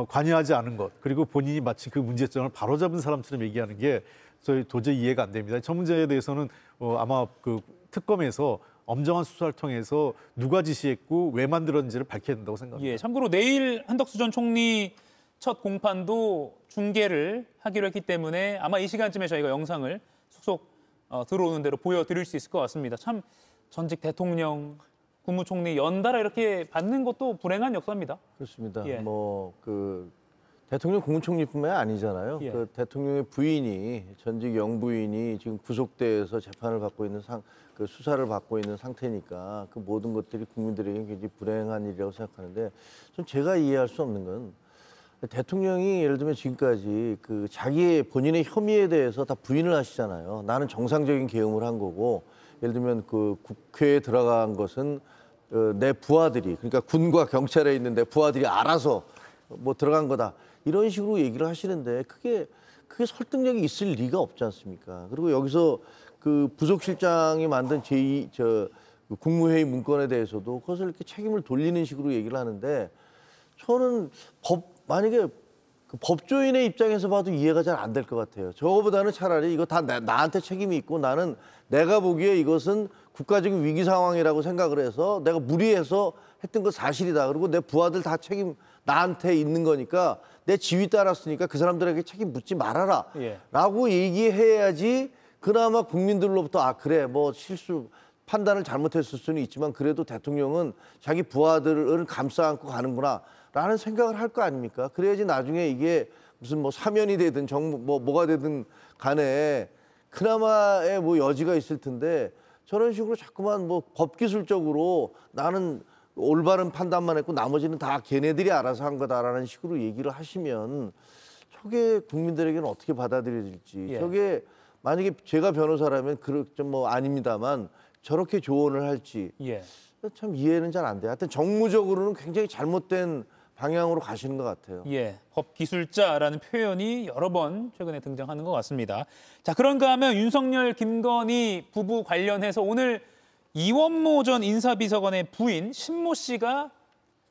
관여하지 않은 것 그리고 본인이 마치 그 문제점을 바로잡은 사람처럼 얘기하는 게 저희 도저히 이해가 안 됩니다. 저 문제에 대해서는 아마 그 특검에서 엄정한 수사를 통해서 누가 지시했고 왜 만들었는지를 밝혀야 된다고 생각합니다. 예, 참고로 내일 한덕수 전 총리 첫 공판도 중계를 하기로 했기 때문에 아마 이 시간쯤에 저희가 영상을 속속 들어오는 대로 보여드릴 수 있을 것 같습니다. 참 전직 대통령, 국무총리 연달아 이렇게 받는 것도 불행한 역사입니다. 그렇습니다. 예. 그 대통령 국무총리뿐만 아니잖아요. 예. 그 대통령의 부인이 전직 영부인이 지금 구속돼서 재판을 받고 있는 그 수사를 받고 있는 상태니까 그 모든 것들이 국민들에게 굉장히 불행한 일이라고 생각하는데 좀 제가 이해할 수 없는 건 대통령이 예를 들면 지금까지 그 자기의 본인의 혐의에 대해서 다 부인을 하시잖아요. 나는 정상적인 계엄을 한 거고 예를 들면 그 국회에 들어간 것은 내 부하들이 그러니까 군과 경찰에 있는 내 부하들이 알아서 뭐 들어간 거다. 이런 식으로 얘기를 하시는데 그게 설득력이 있을 리가 없지 않습니까? 그리고 여기서 그 부속실장이 만든 국무회의 문건에 대해서도 그것을 이렇게 책임을 돌리는 식으로 얘기를 하는데 저는 만약에 그 법조인의 입장에서 봐도 이해가 잘 안 될 것 같아요. 저거보다는 차라리 이거 다 나한테 책임이 있고 나는 내가 보기에 이것은 국가적인 위기 상황이라고 생각을 해서 내가 무리해서 했던 건 사실이다. 그리고 내 부하들 다 책임 나한테 있는 거니까 내 지위 따랐으니까 그 사람들에게 책임 묻지 말아라. 예. 라고 얘기해야지 그나마 국민들로부터 그래 뭐 판단을 잘못했을 수는 있지만 그래도 대통령은 자기 부하들을 감싸 안고 가는구나 라는 생각을 할 거 아닙니까? 그래야지 나중에 이게 무슨 뭐 사면이 되든 뭐가 되든 간에 그나마의 뭐 여지가 있을 텐데 저런 식으로 자꾸만 뭐 법기술적으로 나는 올바른 판단만 했고 나머지는 다 걔네들이 알아서 한 거다라는 식으로 얘기를 하시면 저게 국민들에게는 어떻게 받아들여질지 예. 저게 만약에 제가 변호사라면 좀 뭐 아닙니다만 저렇게 조언을 할지 예. 참 이해는 잘 안 돼요. 하여튼 정무적으로는 굉장히 잘못된 방향으로 가시는 것 같아요. 예, 법기술자라는 표현이 여러 번 최근에 등장하는 것 같습니다. 자, 그런가 하면 윤석열, 김건희 부부 관련해서 오늘 이원모 전 인사비서관의 부인 신모 씨가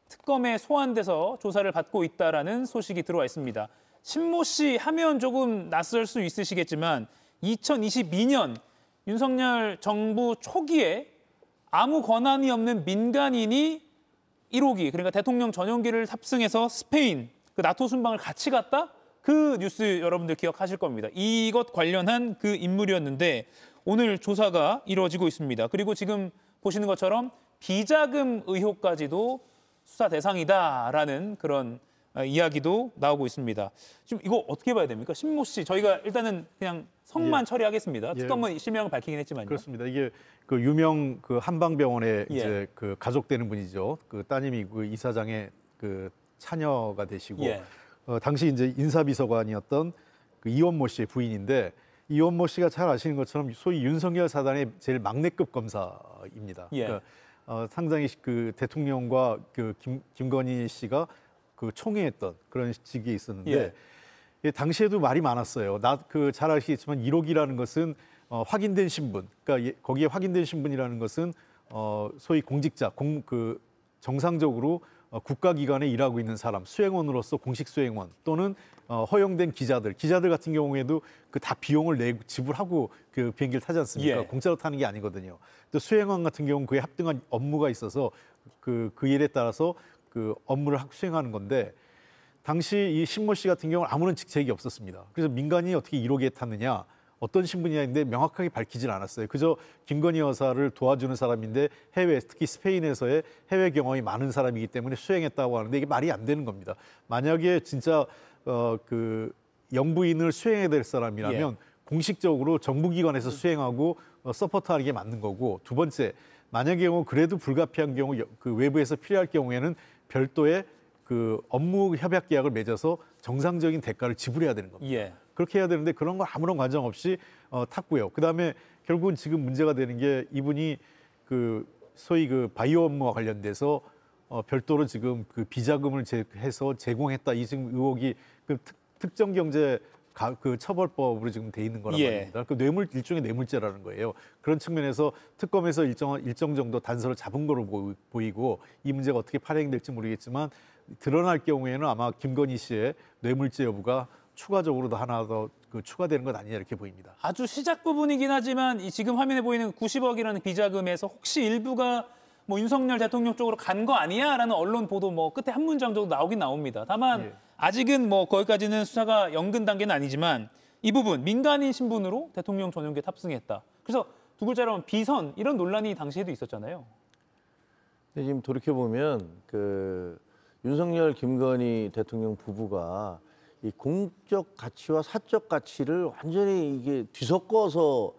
특검에 소환돼서 조사를 받고 있다라는 소식이 들어와 있습니다. 신모 씨 하면 조금 낯설 수 있으시겠지만 2022년 윤석열 정부 초기에 아무 권한이 없는 민간인이 1호기, 그러니까 대통령 전용기를 탑승해서 스페인, 그 나토 순방을 같이 갔다? 그 뉴스 여러분들 기억하실 겁니다. 이것 관련한 그 인물이었는데 오늘 조사가 이루어지고 있습니다. 그리고 지금 보시는 것처럼 비자금 의혹까지도 수사 대상이다라는 그런 이야기도 나오고 있습니다. 지금 이거 어떻게 봐야 됩니까? 신모 씨, 저희가 일단은 그냥 성만 처리하겠습니다. 특검은 실명을 밝히긴 했지만요. 그렇습니다. 이게 그 유명 그 한방병원의 이제 그 가족 되는 분이죠. 그 따님이 그 이사장의 그 차녀가 되시고 당시 이제 인사비서관이었던 그 이원모 씨의 부인인데 이원모 씨가 잘 아시는 것처럼 소위 윤석열 사단의 제일 막내급 검사입니다. 그러니까 상당히 그 대통령과 그 김건희 씨가 그 총회했던 그런 직위에 있었는데 당시에도 말이 많았어요. 잘 아시겠지만 1호기라는 것은 확인된 신분, 그러니까 거기에 확인된 신분이라는 것은 소위 공직자, 정상적으로 국가기관에 일하고 있는 사람, 수행원으로서 공식 수행원 또는 허용된 기자들 같은 경우에도 그 다 비용을 지불하고 그 비행기를 타지 않습니까? 공짜로 타는 게 아니거든요. 또 수행원 같은 경우는 그에 합당한 업무가 있어서 그 일에 따라서 그 업무를 수행하는 건데 당시 이 신모 씨 같은 경우는 아무런 직책이 없었습니다. 그래서 민간인이 어떻게 1호기에 탔느냐, 어떤 신분이냐인데 명확하게 밝히질 않았어요. 그저 김건희 여사를 도와주는 사람인데 특히 스페인에서의 해외 경험이 많은 사람이기 때문에 수행했다고 하는데 이게 말이 안 되는 겁니다. 만약에 진짜 그 영부인을 수행해야 될 사람이라면 공식적으로 정부기관에서 수행하고 서포트하는 게 맞는 거고, 두 번째, 만약에 그래도 불가피한 경우 그 외부에서 필요할 경우에는 별도의 그 업무 협약 계약을 맺어서 정상적인 대가를 지불해야 되는 겁니다. 그렇게 해야 되는데 그런 건 아무런 관정 없이 탔고요. 그다음에 결국은 지금 문제가 되는 게 이분이 그 소위 그 바이오 업무와 관련돼서 별도로 지금 그 비자금을 해서 제공했다, 이 지금 의혹이 그 특정경제 그 처벌법으로 지금 돼 있는 거란 말입니다. 그 일종의 뇌물죄라는 거예요. 그런 측면에서 특검에서 일정 정도 단서를 잡은 거로 보이고, 이 문제가 어떻게 발행될지 모르겠지만 드러날 경우에는 아마 김건희 씨의 뇌물죄 여부가 추가적으로도 하나 더 추가되는 것 아니냐 이렇게 보입니다. 아주 시작 부분이긴 하지만 지금 화면에 보이는 90억이라는 비자금에서 혹시 일부가 뭐 윤석열 대통령 쪽으로 간 거 아니야라는 언론 보도 뭐 끝에 한 문장 정도 나오긴 나옵니다. 다만 아직은 뭐 거기까지는 수사가 연근 단계는 아니지만 이 부분 민간인 신분으로 대통령 전용기에 탑승했다. 그래서 두 글자로 하면 비선, 이런 논란이 당시에도 있었잖아요. 근데 지금 돌이켜 보면 그 윤석열 김건희 대통령 부부가 이 공적 가치와 사적 가치를 완전히 이게 뒤섞어서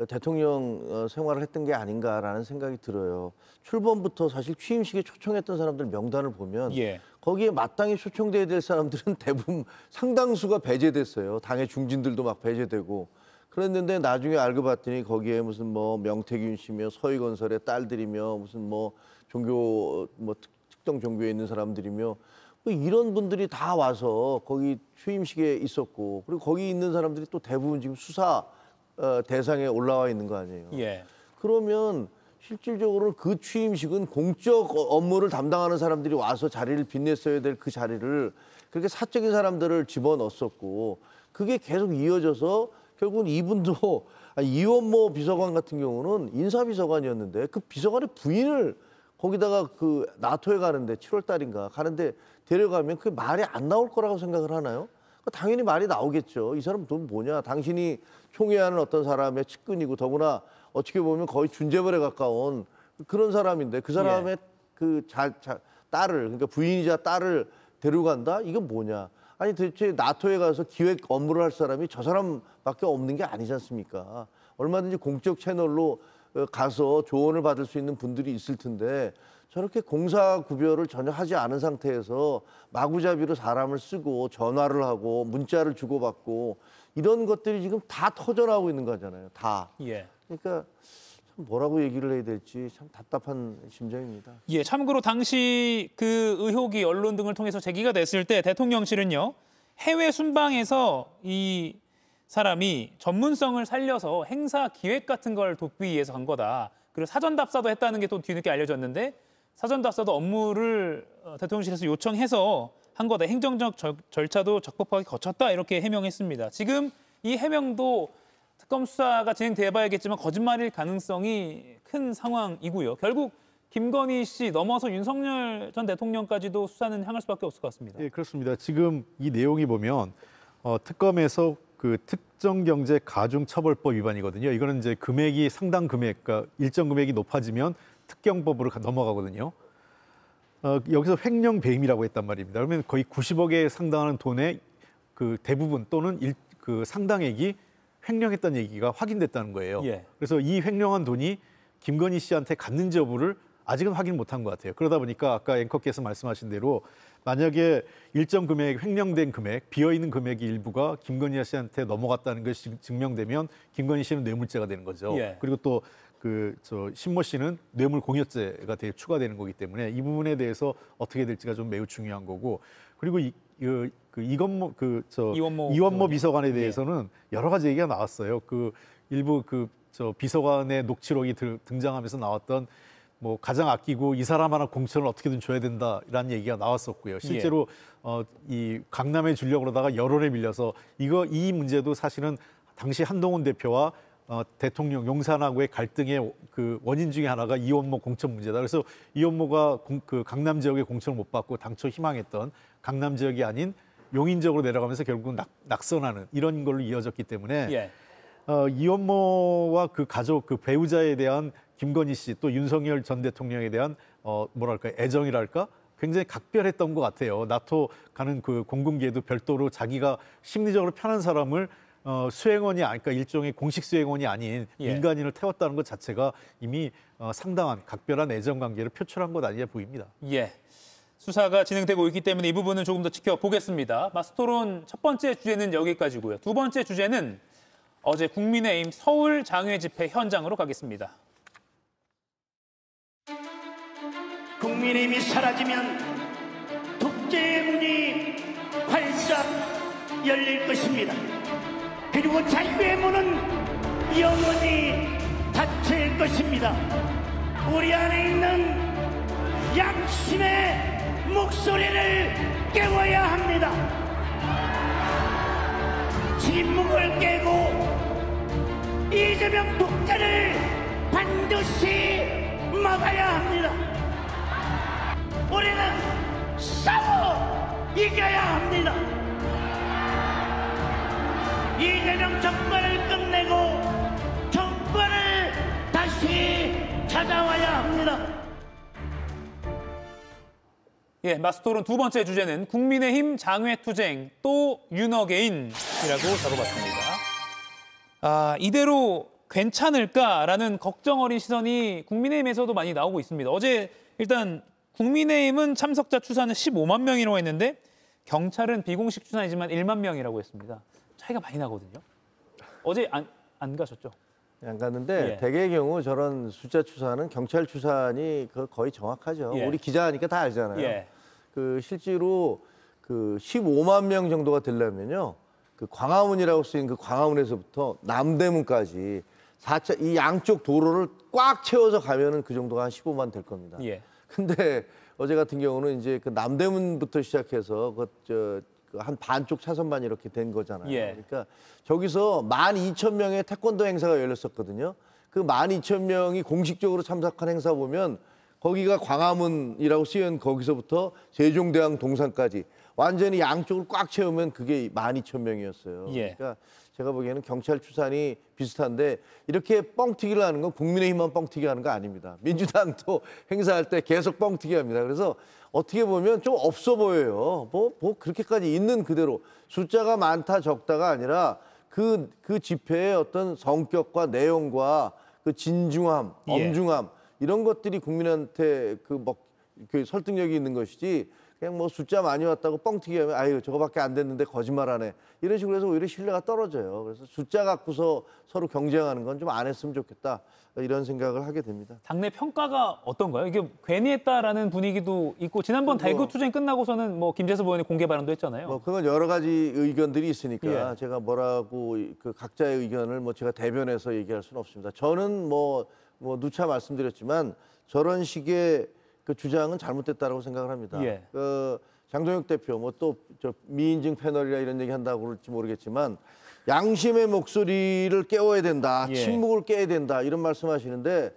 대통령 생활을 했던 게 아닌가라는 생각이 들어요. 출범부터 사실 취임식에 초청했던 사람들 명단을 보면 거기에 마땅히 초청돼야 될 사람들은 대부분 상당수가 배제됐어요. 당의 중진들도 막 배제되고 그랬는데 나중에 알고 봤더니 거기에 무슨 뭐 명태균 씨며 서희건설의 딸들이며 무슨 뭐 종교 뭐 특정 종교에 있는 사람들이며 뭐 이런 분들이 다 와서 거기 취임식에 있었고, 그리고 거기 있는 사람들이 또 대부분 지금 수사 대상에 올라와 있는 거 아니에요. 그러면 실질적으로 그 취임식은 공적 업무를 담당하는 사람들이 와서 자리를 빛냈어야 될 그 자리를 그렇게 사적인 사람들을 집어넣었었고, 그게 계속 이어져서 결국은 이분도 이원모 비서관 같은 경우는 인사비서관이었는데 그 비서관의 부인을 거기다가 그 나토에 가는데 7월 달인가 가는데 데려가면 그게 말이 안 나올 거라고 생각을 하나요? 당연히 말이 나오겠죠. 이 사람 돈 뭐냐? 당신이 총회하는 어떤 사람의 측근이고 더구나 어떻게 보면 거의 준재벌에 가까운 그런 사람인데 그 사람의 그 딸을, 그러니까 부인이자 딸을 데려간다? 이건 뭐냐? 아니 도대체 나토에 가서 기획 업무를 할 사람이 저 사람밖에 없는 게 아니지 않습니까? 얼마든지 공적 채널로 가서 조언을 받을 수 있는 분들이 있을 텐데 저렇게 공사 구별을 전혀 하지 않은 상태에서 마구잡이로 사람을 쓰고 전화를 하고 문자를 주고받고 이런 것들이 지금 다 터져나오고 있는 거잖아요. 다. 그러니까 참 뭐라고 얘기를 해야 될지 참 답답한 심정입니다. 참고로 당시 그 의혹이 언론 등을 통해서 제기가 됐을 때 대통령실은요, 해외 순방에서 이 사람이 전문성을 살려서 행사 기획 같은 걸 돕기 위해서 간 거다. 그리고 사전 답사도 했다는 게 또 뒤늦게 알려졌는데 사전 답사도 업무를 대통령실에서 요청해서 한 거다. 행정적 절차도 적법하게 거쳤다. 이렇게 해명했습니다. 지금 이 해명도 특검 수사가 진행돼봐야겠지만 거짓말일 가능성이 큰 상황이고요. 결국 김건희 씨 넘어서 윤석열 전 대통령까지도 수사는 향할 수밖에 없을 것 같습니다. 예, 그렇습니다. 지금 이 내용이 보면 특검에서 그 특정경제가중처벌법 위반이거든요. 이거는 이제 금액이 상당 금액, 그러니까 일정 금액이 높아지면 특경법으로 넘어가거든요. 여기서 횡령 배임이라고 했단 말입니다. 그러면 거의 90억에 상당하는 돈의 그 대부분 또는 그 상당액이 횡령했다는 얘기가 확인됐다는 거예요. 예. 그래서 이 횡령한 돈이 김건희 씨한테 갔는지 여부를 아직은 확인 못한 것 같아요. 그러다 보니까 아까 앵커께서 말씀하신 대로 만약에 일정 금액, 횡령된 금액, 비어있는 금액의 일부가 김건희 씨한테 넘어갔다는 것이 증명되면 김건희 씨는 뇌물죄가 되는 거죠. 예. 그리고 또 신모 씨는 뇌물 공여죄가 추가되는 거기 때문에 이 부분에 대해서 어떻게 될지가 좀 매우 중요한 거고, 그리고 이원모 비서관에 대해서는 여러 가지 얘기가 나왔어요. 일부 비서관의 녹취록이 등장하면서 나왔던 뭐 가장 아끼고 이 사람 하나 공천을 어떻게든 줘야 된다라는 얘기가 나왔었고요. 실제로 이 강남에 주려고 그러다가 여론에 밀려서 이 문제도 사실은 당시 한동훈 대표와 대통령 용산하고의 갈등의 그 원인 중에 하나가 이원모 공천 문제다. 그래서 이원모가 그 강남 지역에 공천을 못 받고 당초 희망했던 강남 지역이 아닌 용인 지역으로 내려가면서 결국은 낙선하는 이런 걸로 이어졌기 때문에 이원모와 그 가족, 그 배우자에 대한 김건희 씨 또 윤석열 전 대통령에 대한 애정이랄까 굉장히 각별했던 것 같아요. 나토 가는 그 공군기에도 별도로 자기가 심리적으로 편한 사람을 수행원이 그러니까 일종의 공식 수행원이 아닌 민간인을 태웠다는 것 자체가 이미 상당한 각별한 애정 관계를 표출한 것 아니냐 보입니다. 예. 수사가 진행되고 있기 때문에 이 부분은 조금 더 지켜보겠습니다. 마스토론 첫 번째 주제는 여기까지고요. 두 번째 주제는 어제 국민의힘 서울 장외 집회 현장으로 가겠습니다. 국민의힘이 사라지면 독재의 문이 활짝 열릴 것입니다. 그리고 자유의 문은 영원히 닫힐 것입니다. 우리 안에 있는 양심의 목소리를 깨워야 합니다. 침묵을 깨고 이재명 독재를 반드시 막아야 합니다. 우리는 싸워 이겨야 합니다. 이재명 정권을 끝내고 정권을 다시 찾아와야 합니다. 예, 마스토론 두 번째 주제는 국민의힘 장외투쟁 또 윤어게인이라고 적어봤습니다. 이대로 괜찮을까라는 걱정 어린 시선이 국민의힘에서도 많이 나오고 있습니다. 어제 일단 국민의힘은 참석자 추산은 15만 명이라고 했는데 경찰은 비공식 추산이지만 1만 명이라고 했습니다. 차이가 많이 나거든요. 어제 안 가셨죠? 안 갔는데 대개의 경우 저런 숫자 추산은 경찰 추산이 거의 정확하죠. 우리 기자니까 다 알잖아요. 실제로 15만 명 정도가 되려면요. 광화문이라고 쓰인 광화문에서부터 남대문까지 이 양쪽 도로를 꽉 채워서 가면은 그 정도가 한 15만 될 겁니다. 근데 어제 같은 경우는 이제 남대문부터 시작해서 한 반쪽 차선만 이렇게 된 거잖아요. 그러니까 저기서 12,000명의 태권도 행사가 열렸었거든요. 그 12,000명이 공식적으로 참석한 행사 보면 거기가 광화문이라고 쓰인 거기서부터 세종대왕 동상까지 완전히 양쪽을 꽉 채우면 그게 12,000명이었어요. 그러니까 제가 보기에는 경찰 추산이 비슷한데 이렇게 뻥튀기를 하는 건 국민의힘만 뻥튀기 하는 거 아닙니다. 민주당도 행사할 때 계속 뻥튀기 합니다. 그래서 어떻게 보면 좀 없어 보여요. 뭐 그렇게까지 있는 그대로 숫자가 많다 적다가 아니라 그 집회의 어떤 성격과 내용과 그 진중함, 엄중함 이런 것들이 국민한테 그 설득력이 있는 것이지 그냥 뭐 숫자 많이 왔다고 뻥튀기 하면 아유 저거밖에 안 됐는데 거짓말하네 이런 식으로 해서 오히려 신뢰가 떨어져요. 그래서 숫자 갖고서 서로 경쟁하는 건 좀 안 했으면 좋겠다 이런 생각을 하게 됩니다. 당내 평가가 어떤가요? 이게 괜히 했다라는 분위기도 있고 지난번 대구 투쟁 끝나고서는 뭐 김재수 의원이 공개 발언도 했잖아요. 그건 여러 가지 의견들이 있으니까 제가 뭐라고 각자의 의견을 제가 대변해서 얘기할 수는 없습니다. 저는 누차 말씀드렸지만 저런 식의 그 주장은 잘못됐다라고 생각을 합니다. 예. 장동혁 대표 뭐 또 저 미인증 패널이라 이런 얘기 한다고 그럴지 모르겠지만 양심의 목소리를 깨워야 된다. 예. 침묵을 깨야 된다. 이런 말씀하시는데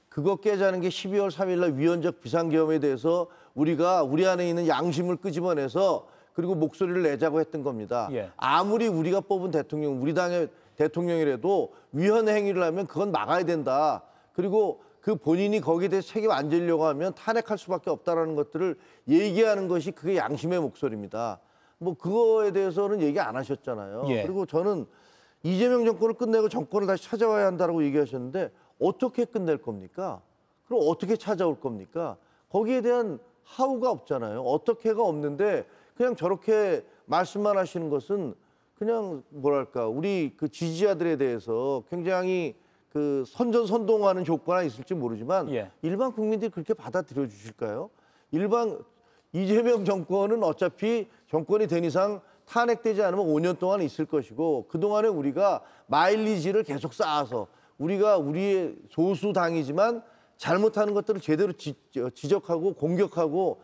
그거 깨자는 게 12월 3일 날 위헌적 비상계엄에 대해서 우리가 우리 안에 있는 양심을 끄집어내서 그리고 목소리를 내자고 했던 겁니다. 예. 아무리 우리가 뽑은 대통령, 우리 당의 대통령이라도 위헌 행위를 하면 그건 막아야 된다. 그리고 그 본인이 거기에 대해서 책임 안 지려고 하면 탄핵할 수밖에 없다라는 것들을 얘기하는 것이 그게 양심의 목소리입니다. 뭐 그거에 대해서는 얘기 안 하셨잖아요. 예. 그리고 저는 이재명 정권을 끝내고 정권을 다시 찾아와야 한다고 얘기하셨는데 어떻게 끝낼 겁니까? 그럼 어떻게 찾아올 겁니까? 거기에 대한 하우가 없잖아요. 어떻게가 없는데 그냥 저렇게 말씀만 하시는 것은 그냥 뭐랄까 우리 그 지지자들에 대해서 굉장히 그 선전선동하는 효과가 있을지 모르지만 예. 일반 국민들이 그렇게 받아들여 주실까요? 이재명 정권은 어차피 정권이 된 이상 탄핵되지 않으면 5년 동안 있을 것이고 그동안에 우리가 마일리지를 계속 쌓아서 우리가 우리의 소수당이지만 잘못하는 것들을 제대로 지적하고 공격하고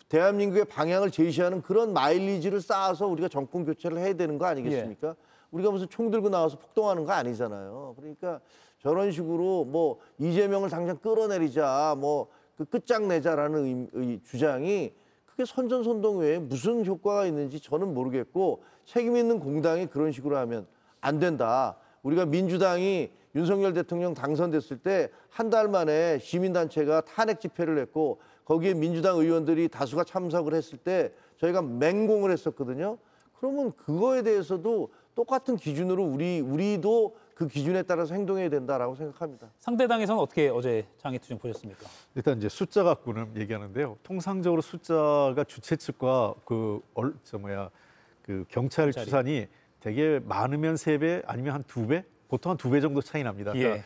대한민국의 방향을 제시하는 그런 마일리지를 쌓아서 우리가 정권 교체를 해야 되는 거 아니겠습니까? 예. 우리가 무슨 총 들고 나와서 폭동하는 거 아니잖아요. 그러니까 저런 식으로 뭐 이재명을 당장 끌어내리자, 뭐 그 끝장내자라는 이 주장이 그게 선전선동 외에 무슨 효과가 있는지 저는 모르겠고 책임 있는 공당이 그런 식으로 하면 안 된다. 우리가 민주당이 윤석열 대통령 당선됐을 때 한 달 만에 시민단체가 탄핵 집회를 했고 거기에 민주당 의원들이 다수가 참석을 했을 때 저희가 맹공을 했었거든요. 그러면 그거에 대해서도 똑같은 기준으로 우리도 그 기준에 따라서 행동해야 된다라고 생각합니다. 상대당에서는 어떻게 어제 장애투쟁 보셨습니까? 일단 이제 숫자 갖고는 얘기하는데요. 통상적으로 숫자가 주최 측과 그 경찰 추산이 되게 많으면 3배 아니면 한 2배? 보통 한 2배 정도 차이 납니다. 그러니까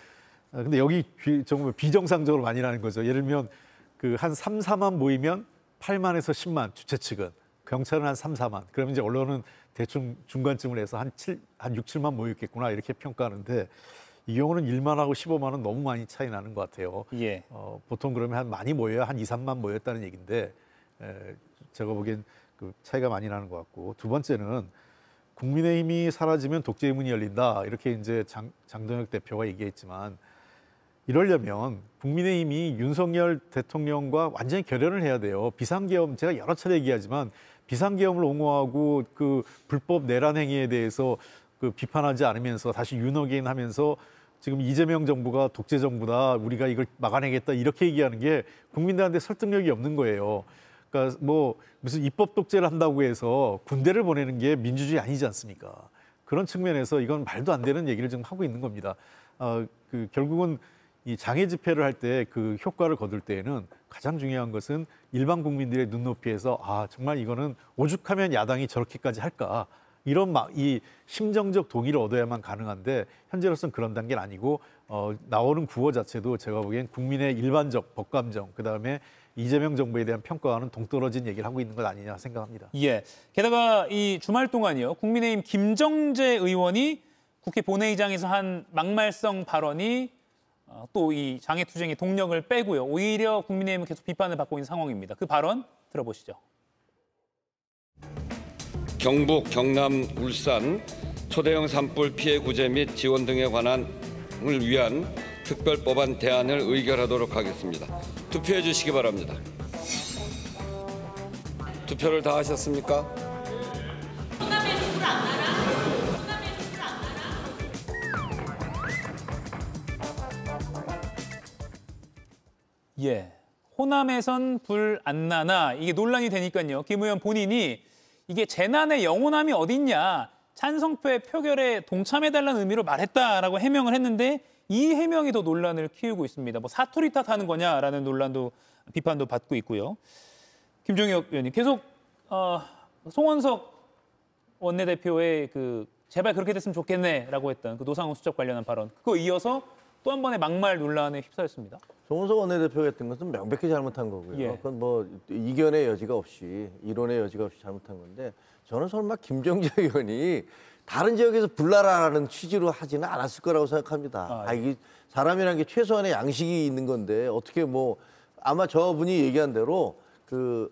근데 여기 정말 비정상적으로 많이 나는 거죠. 예를 들면 그 한 3, 4만 모이면 8만에서 10만 주최 측은 경찰은 한 3, 4만. 그러면 이제 언론은 대충 중간쯤을 해서 한 6, 7만 모였겠구나 이렇게 평가하는데 이 경우는 1만하고 15만은 너무 많이 차이 나는 것 같아요. 예. 보통 그러면 한 많이 모여야 한 2, 3만 모였다는 얘기인데 제가 보기엔 그 차이가 많이 나는 것 같고 두 번째는 국민의힘이 사라지면 독재의 문이 열린다 이렇게 이제 장동혁 대표가 얘기했지만 이러려면 국민의힘이 윤석열 대통령과 완전히 결연을 해야 돼요. 비상계엄 제가 여러 차례 얘기하지만 비상계엄을 옹호하고 그 불법 내란 행위에 대해서 그 비판하지 않으면서 다시 윤어게인하면서 지금 이재명 정부가 독재 정부다 우리가 이걸 막아내겠다 이렇게 얘기하는 게 국민들한테 설득력이 없는 거예요. 그러니까 뭐 무슨 입법 독재를 한다고 해서 군대를 보내는 게 민주주의 아니지 않습니까? 그런 측면에서 이건 말도 안 되는 얘기를 지금 하고 있는 겁니다. 결국은 이 장애 집회를 할 때 그 효과를 거둘 때에는 가장 중요한 것은 일반 국민들의 눈높이에서 정말 이거는 오죽하면 야당이 저렇게까지 할까 이런 이 심정적 동의를 얻어야만 가능한데 현재로서는 그런 단계는 아니고 나오는 구호 자체도 제가 보기엔 국민의 일반적 법감정 그다음에 이재명 정부에 대한 평가와는 동떨어진 얘기를 하고 있는 것 아니냐 생각합니다. 예. 게다가 이 주말 동안이요. 국민의힘 김정재 의원이 국회 본회의장에서 한 막말성 발언이 또 이 장애투쟁의 동력을 빼고요. 오히려 국민의힘은 계속 비판을 받고 있는 상황입니다. 그 발언 들어보시죠. 경북, 경남, 울산 초대형 산불 피해 구제 및 지원 등에 관한을 위한 특별법안 대안을 의결하도록 하겠습니다. 투표해 주시기 바랍니다. 투표를 다 하셨습니까? 예, 호남에선 불 안 나나 이게 논란이 되니까요. 김 의원 본인이 이게 재난의 영원함이 어딨냐 찬성표의 표결에 동참해달라는 의미로 말했다라고 해명을 했는데 이 해명이 더 논란을 키우고 있습니다. 뭐 사투리 탓하는 거냐라는 논란도 비판도 받고 있고요. 김종혁 의원님 계속 송원석 원내대표의 그 제발 그렇게 됐으면 좋겠네라고 했던 그 노상훈 수첩 관련한 발언 그거 이어서 또 한 번의 막말 논란에 휩싸였습니다. 송원석 원내대표가 했던 것은 명백히 잘못한 거고요. 예. 그건 뭐 이견의 여지가 없이 이론의 여지가 없이 잘못한 건데 저는 설마 김정재 의원이 다른 지역에서 불나라라는 취지로 하지는 않았을 거라고 생각합니다. 이게 사람이라는 게 최소한의 양식이 있는 건데 어떻게 뭐 아마 저분이 얘기한 대로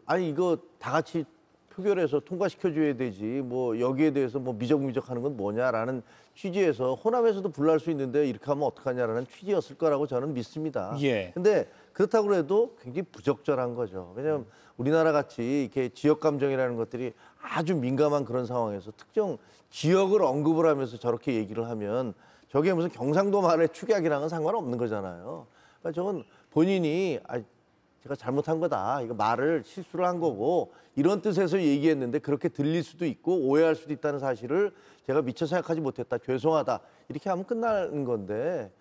아니 이거 다 같이 표결해서 통과시켜줘야 되지 뭐 여기에 대해서 뭐 미적미적하는 건 뭐냐라는 취지에서 호남에서도 불날 수 있는데 이렇게 하면 어떡하냐라는 취지였을 거라고 저는 믿습니다. 예. 근데 그렇다고 해도 굉장히 부적절한 거죠. 왜냐하면 우리나라 같이 이렇게 지역 감정이라는 것들이 아주 민감한 그런 상황에서 특정 지역을 언급을 하면서 저렇게 얘기를 하면 저게 무슨 경상도만의 축약이랑은 상관없는 거잖아요. 그러니까 저건 본인이 제가 잘못한 거다. 이거 말을 실수를 한 거고 이런 뜻에서 얘기했는데 그렇게 들릴 수도 있고 오해할 수도 있다는 사실을 제가 미처 생각하지 못했다. 죄송하다. 이렇게 하면 끝나는 건데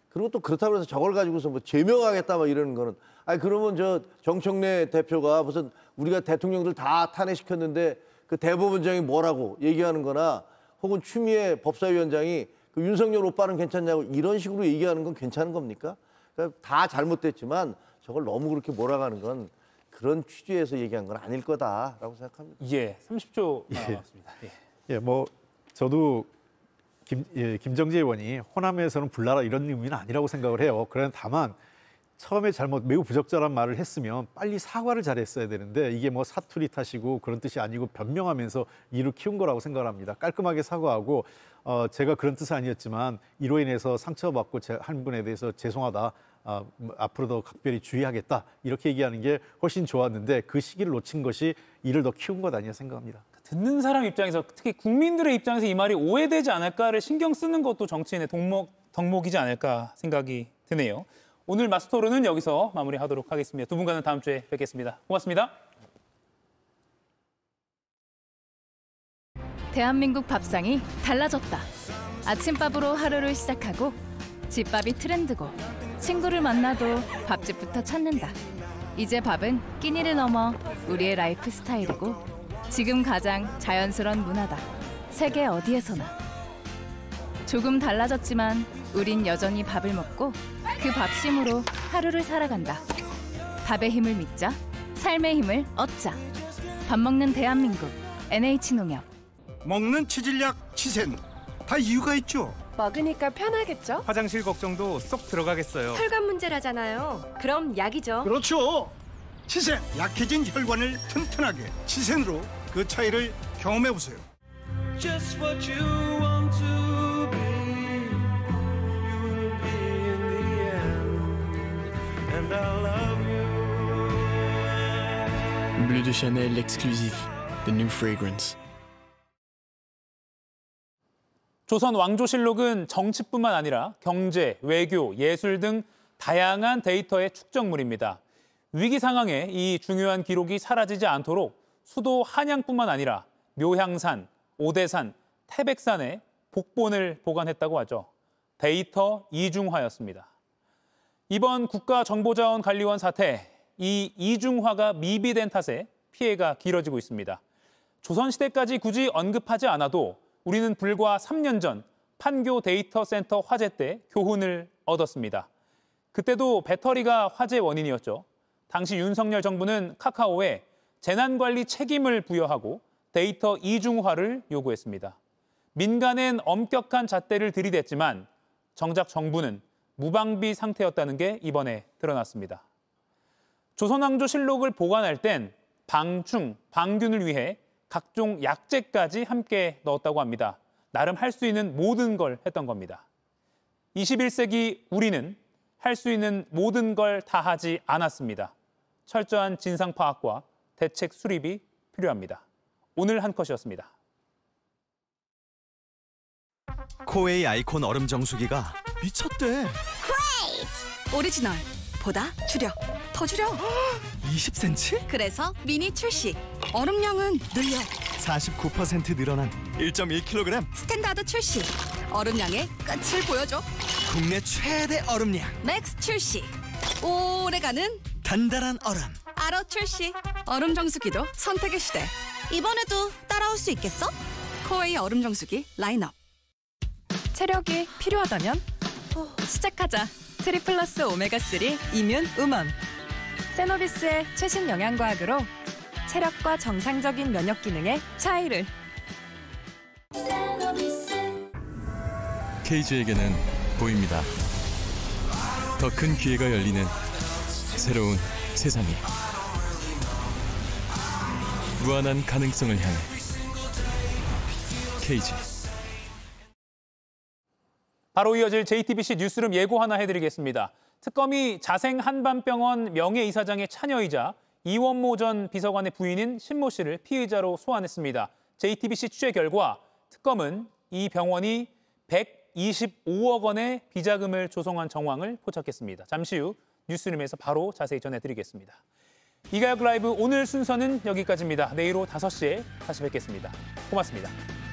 그리고 또 그렇다고 해서 저걸 가지고서 뭐 제명하겠다 막 이러는 거는 그러면 저 정청래 대표가 무슨 우리가 대통령들 다 탄핵시켰는데 그 대법원장이 뭐라고 얘기하는 거나 혹은 추미애 법사위원장이 그 윤석열 오빠는 괜찮냐고 이런 식으로 얘기하는 건 괜찮은 겁니까? 그러니까 다 잘못됐지만 저걸 너무 그렇게 몰아가는 건 그런 취지에서 얘기한 건 아닐 거다라고 생각합니다. 예, 30초 남았습니다. 예, 뭐 저도 김정재 의원이 호남에서는 불나라 이런 의미는 아니라고 생각을 해요. 그러나 다만 처음에 매우 부적절한 말을 했으면 빨리 사과를 잘했어야 되는데 이게 뭐 사투리 탓이고 그런 뜻이 아니고 변명하면서 일을 키운 거라고 생각을 합니다. 깔끔하게 사과하고 제가 그런 뜻은 아니었지만 이로 인해서 상처받고 한 분에 대해서 죄송하다. 앞으로도 각별히 주의하겠다. 이렇게 얘기하는 게 훨씬 좋았는데 그 시기를 놓친 것이 일을 더 키운 것 아니냐 생각합니다. 듣는 사람 입장에서 특히 국민들의 입장에서 이 말이 오해되지 않을까를 신경 쓰는 것도 정치인의 덕목이지 않을까 생각이 드네요. 오늘 마스토론은 여기서 마무리하도록 하겠습니다. 두 분과는 다음 주에 뵙겠습니다. 고맙습니다. 대한민국 밥상이 달라졌다. 아침밥으로 하루를 시작하고 집밥이 트렌드고 친구를 만나도 밥집부터 찾는다. 이제 밥은 끼니를 넘어 우리의 라이프 스타일이고 지금 가장 자연스러운 문화다. 세계 어디에서나. 조금 달라졌지만 우린 여전히 밥을 먹고 그 밥심으로 하루를 살아간다. 밥의 힘을 믿자. 삶의 힘을 얻자. 밥 먹는 대한민국 NH농협. 먹는 치질약 치센. 다 이유가 있죠. 먹으니까 편하겠죠? 화장실 걱정도 쏙 들어가겠어요. 혈관 문제라잖아요. 그럼 약이죠. 그렇죠. 치센. 약해진 혈관을 튼튼하게. 치센으로 그 차이를 경험해보세요. Just what you want to be, you will be in the end, and I love you. Bleu de Chanel exclusif, the new fragrance. 조선 왕조실록은 정치뿐만 아니라 경제, 외교, 예술 등 다양한 데이터의 축적물입니다. 위기 상황에 이 중요한 기록이 사라지지 않도록 수도 한양뿐만 아니라 묘향산, 오대산, 태백산에 복본을 보관했다고 하죠. 데이터 이중화였습니다. 이번 국가정보자원관리원 사태, 이 이중화가 미비된 탓에 피해가 길어지고 있습니다. 조선시대까지 굳이 언급하지 않아도 우리는 불과 3년 전 판교 데이터 센터 화재 때 교훈을 얻었습니다. 그때도 배터리가 화재 원인이었죠. 당시 윤석열 정부는 카카오에 재난관리 책임을 부여하고 데이터 이중화를 요구했습니다. 민간엔 엄격한 잣대를 들이댔지만 정작 정부는 무방비 상태였다는 게 이번에 드러났습니다. 조선왕조실록을 보관할 땐 방충, 방균을 위해 각종 약재까지 함께 넣었다고 합니다. 나름 할 수 있는 모든 걸 했던 겁니다. 21세기 우리는 할 수 있는 모든 걸 다 하지 않았습니다. 철저한 진상 파악과 대책 수립이 필요합니다. 오늘 한 컷이었습니다. 코웨이 아이콘 얼음 정수기가 미쳤대. 오리지널 보다 줄여 더 줄여 20cm? 그래서 미니 출시. 얼음량은 늘려 49% 늘어난 1.1kg. 스탠다드 출시. 얼음량의 끝을 보여줘. 국내 최대 얼음량 맥스 출시. 오래가는 단단한 얼음 아로 출시. 얼음 정수기도 선택의 시대. 이번에도 따라올 수 있겠어? 코웨이 얼음 정수기 라인업. 체력이 필요하다면 시작하자. 트리플러스 오메가3 이뮨 우먼. 세노비스의 최신 영양과학으로 체력과 정상적인 면역 기능의 차이를. KG에게는 보입니다. 더 큰 기회가 열리는 새로운 세상에 무한한 가능성을 향해 KG. 바로 이어질 JTBC 뉴스룸 예고 하나 해드리겠습니다. 특검이 자생 한밤병원 명예이사장의 차녀이자 이원모 전 비서관의 부인인 신모 씨를 피의자로 소환했습니다. JTBC 취재 결과 특검은 이 병원이 125억 원의 비자금을 조성한 정황을 포착했습니다. 잠시 후 뉴스룸에서 바로 자세히 전해드리겠습니다. 이가혁 라이브 오늘 순서는 여기까지입니다. 내일 오후 5시에 다시 뵙겠습니다. 고맙습니다.